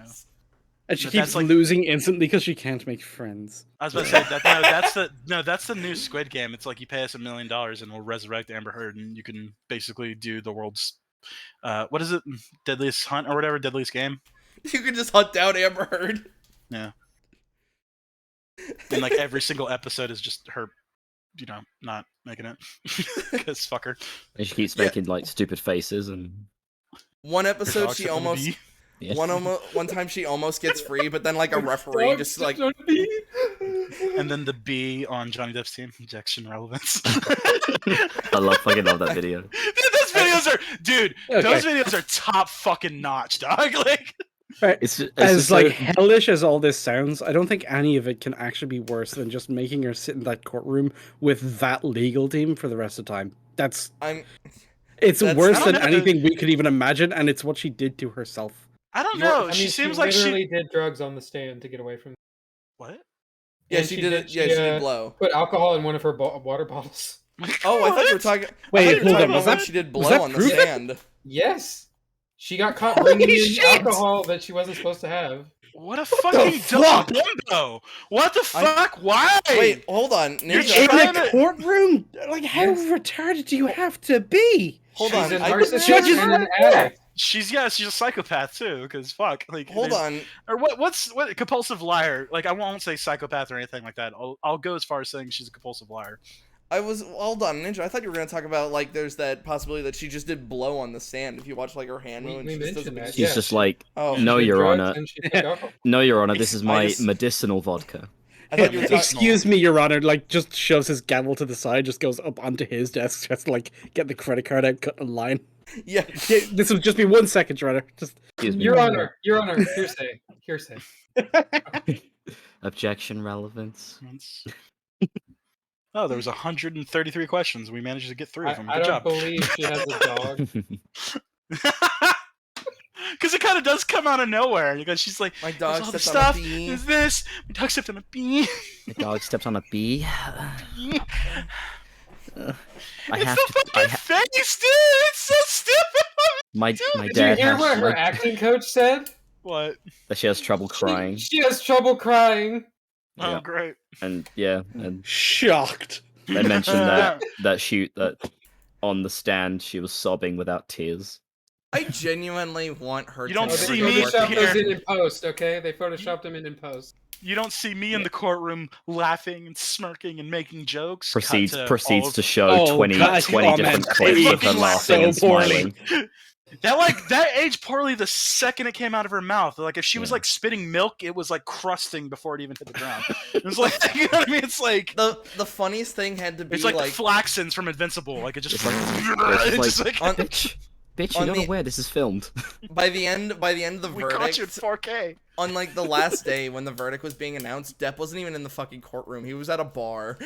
And she But keeps that's like- losing instantly because she can't make friends. I was about to say that. That's the new Squid Game. It's like you pay us $1 million and we'll resurrect Amber Heard, and you can basically do the world's, what is it, Deadliest Hunt or whatever, Deadliest Game. You can just hunt down Amber Heard. Yeah. And like every single episode is just her, not making it because fuck her. And she keeps Yeah. making like stupid faces and. One Her episode dog's she sucking the almost bee. Yeah. one time she almost gets free, but then like a referee just like And then the bee on Johnny Depp's team, injection relevance. I love that video. Dude, those videos are, Okay. those videos are top fucking notch, dog. Like, Right. It's As just like so- hellish as all this sounds, I don't think any of it can actually be worse than just making her sit in that courtroom with that legal team for the rest of the time. It's That's- worse I than don't know. anything we could even imagine, and it's what she did to herself. I don't You're- know. I mean, She seems like literally she. did drugs on the stand to get away from. What? yeah, And she did it. Yeah, she did blow. Put alcohol in one of her water bottles. Oh, I thought you were What? talking. Wait, I thought you were hold talking on, was about when that- she did was blow that on the proof? stand? Yes, she got caught bringing in shit! alcohol that she wasn't supposed to have. What a fucking fuck? dumb bimbo! What the fuck? Why? Wait, hold on, You're Ninja. In trying the to- courtroom? Like, how Yes. retarded do you have to be? Hold She's on, a I- narcissist Judges and an are- addict. she's a psychopath too. Because fuck, like Hold there's- on. Or what? Compulsive liar? Like I won't say psychopath or anything like that. I'll go as far as saying she's a compulsive liar. Hold on, Ninja. I thought you were gonna talk about like there's that possibility that she just did blow on the stand. If you watch like her hand We- move, and we she just mentioned doesn't. that, She's yeah. just like, Oh, no, She did Your drugs Honor. and she took alcohol. No, Your Honor, this is I my just- medicinal vodka. I thought you were talking. Excuse me, Your Honor. Like, just shoves his gavel to the side, just goes up onto his desk, just like get the credit card out, cut a line. Yeah. Yeah, this will just be 1 second, Your Honor. Just Excuse me. Your Honor, hearsay. Objection relevance. Oh, there was 133 questions. We managed to get 3 of them. I Good don't job. believe she has a dog. Because it kind of does come out of nowhere. Because she's like, My "There's dog all this stepped on a stuff. bee." There's this. My dog stepped on a bee. The dog stepped on a bee. I It's have the to. fucking face, dude. It's so stupid. My Did you dad hear has. what her acting coach said? What? That she has trouble crying, She has trouble crying. Oh, Yeah. great. and Shocked. they mentioned that on the stand she was sobbing without tears. I genuinely want her You to don't Oh, never they see go me work photoshopped here. those again. in post, okay? They photoshopped them in post. You don't see me in the courtroom laughing and smirking and making jokes. Proceeds Cut to all to of- show Oh, 20 God, 20 different comment. clips of her Fucking laughing and so poorly. smiling. that aged poorly the second it came out of her mouth. Like if she was Yeah. like spitting milk, it was like crusting before it even hit the ground. It was like, you know what I mean? It's like The funniest thing had to be it's like, like the Flaxens from Invincible. Like it just It's like- it's it's just on, Bitch, you're On not the- aware this is filmed. by the end of the we caught you in verdict, 4K. on like the last day when the verdict was being announced, Depp wasn't even in the fucking courtroom. He was at a bar.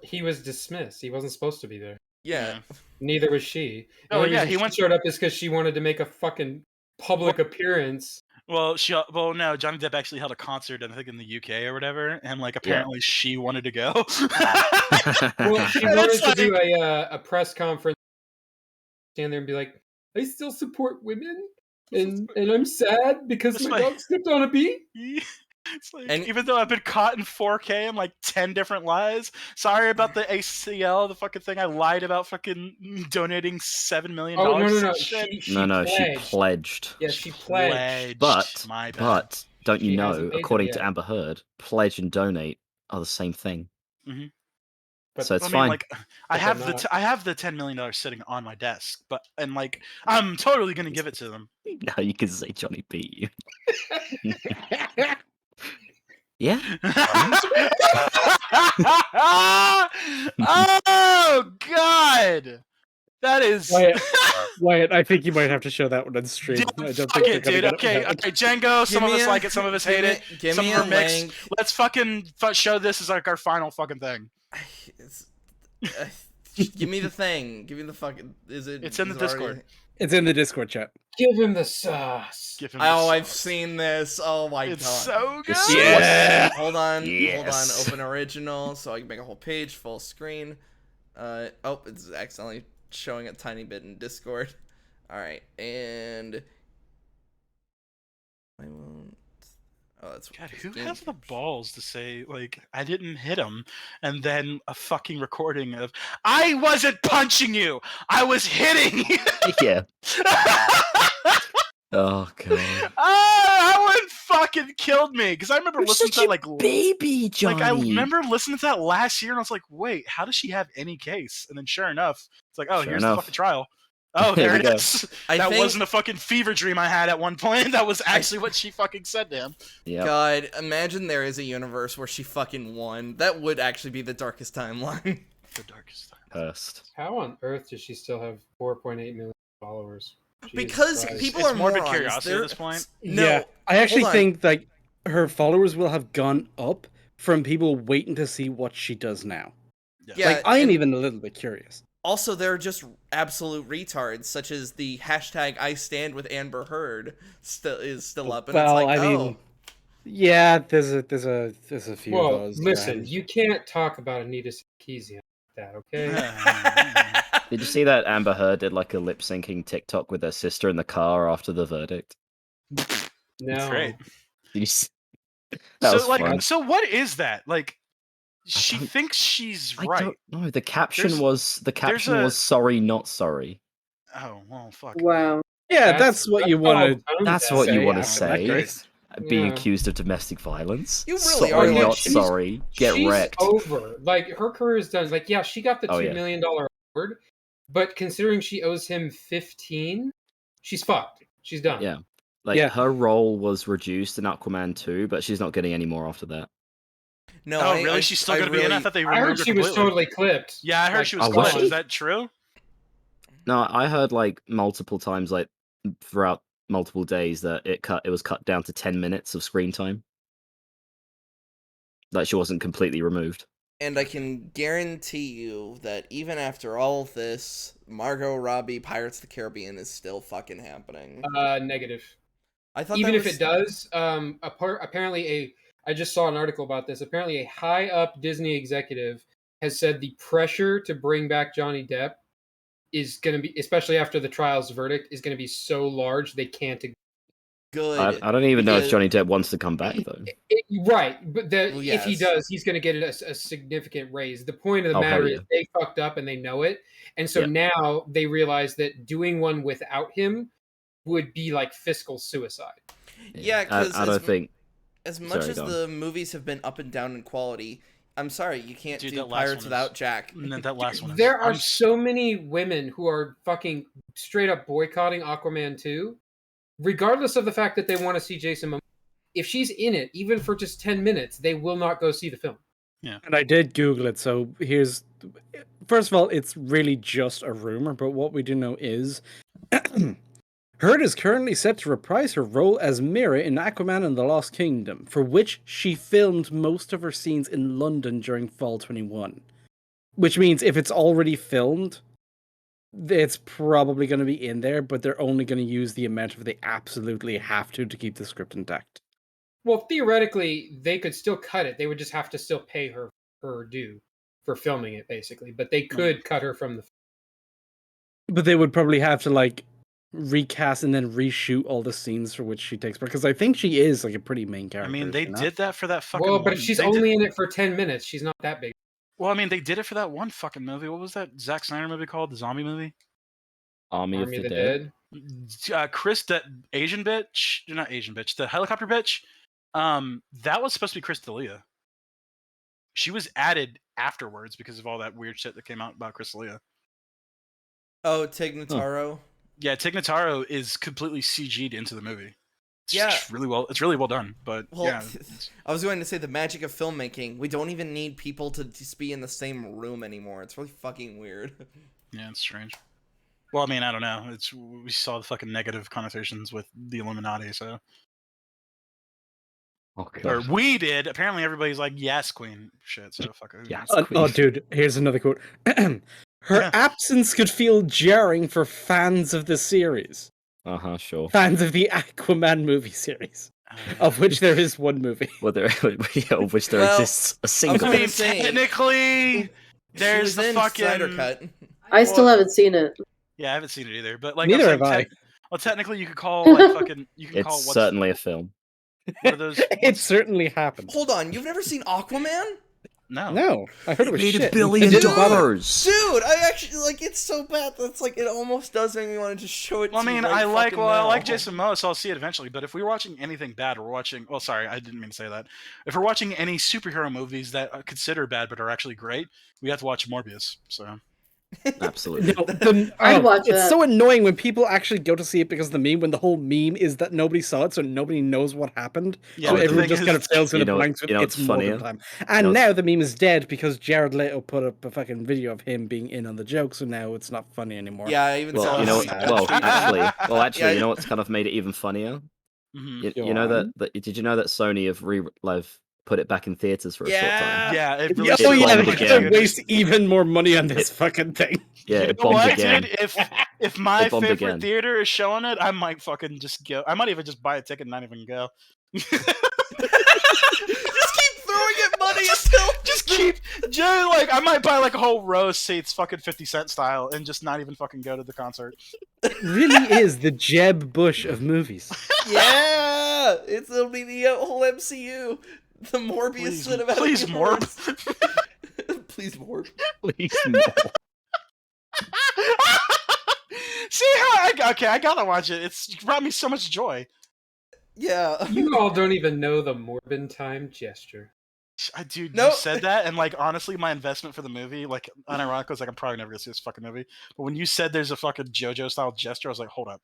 He was dismissed. He wasn't supposed to be there. Yeah. Neither was she. The Oh, only yeah, reason he she went- showed up is because she wanted to make a fucking public appearance. Well, no, Johnny Depp actually held a concert, I think in the UK or whatever, and like apparently she wanted to go. Well, she And wanted it's to do like- a press conference, stand there and be like, "I still support women, and I'm sad because That's my why- dog stepped on a bee." It's like, And- even though I've been caught in 4K and like 10 different lies, sorry about the ACL, the fucking thing I lied about fucking donating $7 million. Oh no! to She shit. No, she pledged. pledged. Yeah, she pledged. But My bad. but don't you She know, hasn't paid them according to yet. Amber Heard, pledge and donate are the same thing. But So it's I mean, fine. like, I But have they're I have the $10 million sitting on my desk, and like, I'm totally gonna give it to them. Now you can say Johnny beat you. Yeah. Oh God, that is. Wyatt, I think you might have to show that one on stream. I don't Fuck think it, they're dude. gonna Okay, get it. okay, Django. Some of us like it, some of us hate it. Give Some me of a them are mixed. link. Let's fucking show this as like our final fucking thing. It's, give me the thing. Give me the fucking. Is it? It's in the is it already- Discord. It's in the Discord chat. give him the sauce. Give him Oh, the I've sauce. seen this. Oh my It's god. so good. This is Yeah. Hold on. Yes. Open original, so I can make a whole page full screen. Oh, it's accidentally showing a tiny bit in Discord. All right, and I won't. Oh, that's God, just who game has the capture. balls to say like I didn't hit him, and then a fucking recording of I wasn't punching you, I was hitting you. Yeah. Oh god. That one fucking killed me because I remember You're listening such to a that like baby, Johnny. Like I remember listening to that last year, and I was like, "Wait, how does she have any case?" And then, sure enough, it's like, "Oh, Sure here's enough. the fucking trial." Oh, There there we it go. is. I That think- wasn't a fucking fever dream I had at one point. That was actually what she fucking said to him. Yeah. God, imagine there is a universe where she fucking won. That would actually be the darkest timeline. The darkest time. Cursed. How on earth does she still have 4.8 million followers? Jesus Because Christ. people It's are morbid morons. curiosity at They're- this point. No, Yeah, I actually hold on. think like her followers will have gone up from people waiting to see what she does now. Yeah, Like I'm and even a little bit curious. also they're just absolute retards, such as the hashtag I stand with Amber Heard is still up, and Well, it's like, I mean, yeah, there's a few of Well, those. listen, you can't talk about Anita Sarkeesian like that, okay? Did you see that Amber Heard did like a lip syncing TikTok with her sister in the car after the verdict? No. Great. Did you see? That was So like, fun. so what is that? Like, she don't- thinks she's I right. don't know. The caption There's- was sorry, not sorry. Oh well, fuck. Wow. Yeah, that's what you want to. That's what you want to after that, say. Grace. Being Yeah. accused of domestic violence. You really sorry, are. Yeah, not she's- sorry. Get She's wrecked. over. Like her career is done. Like, yeah, she got the Oh, $2 yeah. million award, but considering she owes him 15, she's fucked. She's done. Yeah. Like Yeah. her role was reduced in Aquaman 2, but she's not getting any more after that. no, Oh, I- really? I- She's still I gonna be in. I really- thought they I heard removed her she was completely. totally clipped. Yeah, I heard Like, she was Oh, was gone. she? Is that true? No, I heard like multiple times, like throughout multiple days, that it was cut down to 10 minutes of screen time. Like she wasn't completely removed. And I can guarantee you that even after all of this, Margot Robbie Pirates of the Caribbean is still fucking happening. Negative. I thought Even that if was... it does, apparently I just saw an article about this. Apparently, a high up Disney executive has said the pressure to bring back Johnny Depp is going to be, especially after the trial's verdict, is going to be so large they can't. good. I don't even know if because- Johnny Depp wants to come back though. Right, but Well, if he yes. does, he's going to get a significant raise. The point of the Oh, matter hell is they fucked up and they know it, and so Yeah. now they realize that doing one without him would be like fiscal suicide. Yeah, because I don't think. as much Sorry, as go on. the movies have been up and down in quality, I'm sorry, you can't Dude, do that last Pirates one without is- Jack. That last one. There are so many women who are fucking straight up boycotting Aquaman 2, regardless of the fact that they want to see Jason Momoa. If she's in it, even for just 10 minutes, they will not go see the film. And I did Google it, so here's... First of all, it's really just a rumor, but what we do know is... Heard is currently set to reprise her role as Mira in Aquaman and the Lost Kingdom, for which she filmed most of her scenes in London during Fall 21. Which means if it's already filmed, it's probably going to be in there, but they're only going to use the amount of they absolutely have to keep the script intact. Well, theoretically, they could still cut it. They would just have to still pay her due for filming it, basically. But they could cut her from the... But they would probably have to, like, recast and then reshoot all the scenes for which she takes part, because I think she is like a pretty main character. I mean, they did that for that fucking. Well, but one. she's They only did- in it for 10 minutes. She's not that big. Well, I mean, they did it for that one fucking movie. What was that Zack Snyder movie called? The zombie movie? Army of the Dead. Chris, that Asian bitch, not Asian bitch, the helicopter bitch. That was supposed to be Chris D'Elia. She was added afterwards because of all that weird shit that came out about Chris D'Elia. Oh, Tig Notaro. Yeah, Tig Notaro is completely CG'd into the movie. It's Yeah. just really well. It's really well done. But Well, yeah, I was going to say the magic of filmmaking. We don't even need people to just be in the same room anymore. It's really fucking weird. yeah, it's strange. Well, I mean, I don't know. We saw the fucking negative connotations with the Illuminati, so Oh or god. we did. Apparently, everybody's like, "Yes, Queen." Shit. So fuck it. Yes. Oh, dude, here's another quote. Her absence could feel jarring for fans of the series. Sure. Fans of the Aquaman movie series, of which there is one movie. Well, of which there Well, exists a I single. was I gonna mean, say, technically, She there's was the in fucking Snyder Cut. I still Well, haven't seen it. Yeah, I haven't seen it either. But like, Neither I'm have I. saying, well, technically, you could call like fucking. You can call It's what's certainly a film. what are those? It what's- certainly happened. Hold on, you've never seen Aquaman? no. No, I heard it was Made shit. $1 billion. It didn't bother. Dude, I actually like it's so bad that's like it almost does make me want to just show it Well, I to you mean, right I like fucking now. Jason Momoa, so I'll see it eventually. But if we're watching anything bad, we're watching. Well, sorry, I didn't mean to say that. If we're watching any superhero movies that are considered bad but are actually great, we have to watch Morbius. So Absolutely. No, I'd watch it's that. so annoying when people actually go to see it because of the meme, when the whole meme is that nobody saw it, so nobody knows what happened. Yeah, So but the everyone thing just is- kind of fails in You the know- blanks. you know It's what's Morgan funnier? time. And You know now the meme is dead because Jared Leto put up a fucking video of him being in on the joke, so now it's not funny anymore. Yeah, I even Well, saw you know, that. well, actually, Yeah. you know what's kind of made it even funnier? Mhm. You know did you know that Sony have put it back in theaters for a short time? yeah, it really. Yeah, It oh yeah, bombed they again. could waste even more money on this fucking thing. Yeah, You it know bombed what, again. dude? If my It bombed favorite again. theater is showing it, I might fucking just go. I might even just buy a ticket and not even go. Just keep throwing it money until Just keep, Joe. Like, I might buy like a whole row of seats, fucking 50 Cent style, and just not even fucking go to the concert. It really is the Jeb Bush of movies. Yeah, it'll be the whole MCU, the Morbius cinematic Please, universe. Morb. Please, Morb. Please, no. See how I gotta watch it. It's brought me so much joy. Yeah. You all don't even know the Morbin time gesture. Dude, No. you said that, and like honestly, my investment for the movie, like unironically, was like I'm probably never gonna see this fucking movie. But when you said there's a fucking JoJo style gesture, I was like, hold up.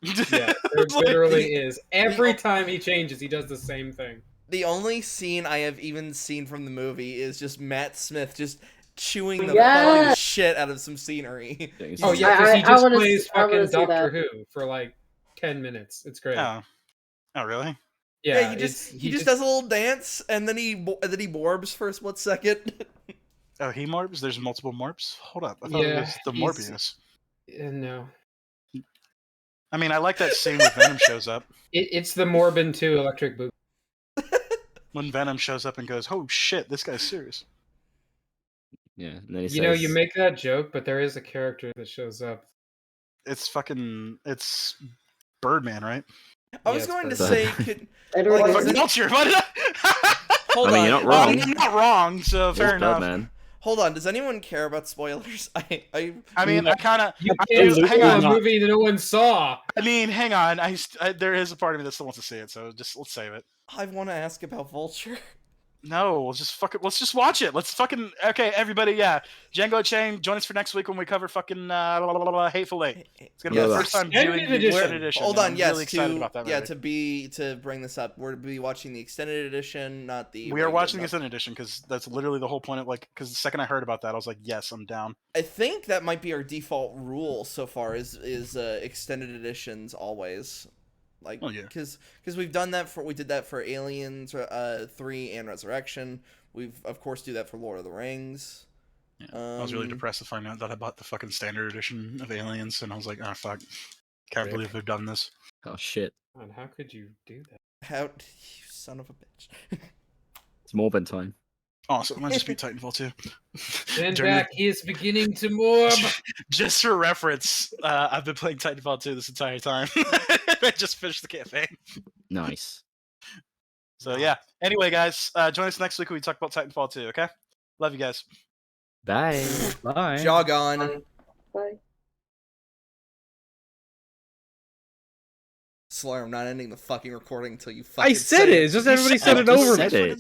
Yeah, there It's like- literally is. Every time he changes, he does the same thing. The only scene I have even seen from the movie is just Matt Smith just chewing the Yes. fucking shit out of some scenery. Oh yeah, because he I just wanna plays see- I wanna fucking see Doctor that. Who for like 10 minutes. It's great. Oh. Oh really? Yeah, he it's- just does a little dance, and then he morbs for a split second. Oh, he morbs? There's multiple morps? Hold up. I thought it Yeah, was the he's- Morbius. No, I mean, I like that scene where Venom shows up. it's the Morbin 2 Electric Boogaloo. When Venom shows up and goes, "Oh shit, this guy's serious." Yeah, and then he You know, says, you make that joke, but there is a character that shows up. It's Birdman, right? I Yeah, was it's going to perfect. say, could Edward Like, Fucking is it- Vulture. What did hold I mean, on. you're not wrong. I'm not wrong, so "It's fair enough. Birdman." Hold on. Does anyone care about spoilers? I mean, I kind of. You I can't do- hang spoil on. a movie that no one saw. I mean, hang on. There is a part of me that still wants to see it, so just let's save it. I want to ask about Vulture. No, let's just watch it. Let's fucking okay, everybody. Yeah, Django Chain. Join us for next week when we cover fucking Hateful Eight. It's gonna be the Yes. first time Extended doing the edition. extended edition. Hold and on. I'm Yes. really excited about that. Movie. To bring this up, we're to be watching the extended edition, not the. We are watching the regular- extended edition because that's literally the whole point of because the second I heard about that, I was like, yes, I'm down. I think that might be our default rule so far. Is extended editions always. Like, Oh, yeah. because we did that for Aliens 3 and Resurrection. We've of course do that for Lord of the Rings. Yeah. I was really depressed to find out that I bought the fucking standard edition of Aliens, and I was like, oh fuck, can't Rip. believe they've done this. Oh shit, God, how could you do that? How you son of a bitch. it's Morbin time. Awesome, I just beat Titanfall 2. Stand During the- back, he is beginning to morb. Just for reference, I've been playing Titanfall 2 this entire time. I just finished the campaign. Nice. So yeah. Anyway, guys, join us next week when we talk about Titanfall 2. Okay, love you guys. Bye. Bye. Jog on. Bye. Slur, I'm not ending the fucking recording until you fucking I said say it. It's just everybody said it just over. said it.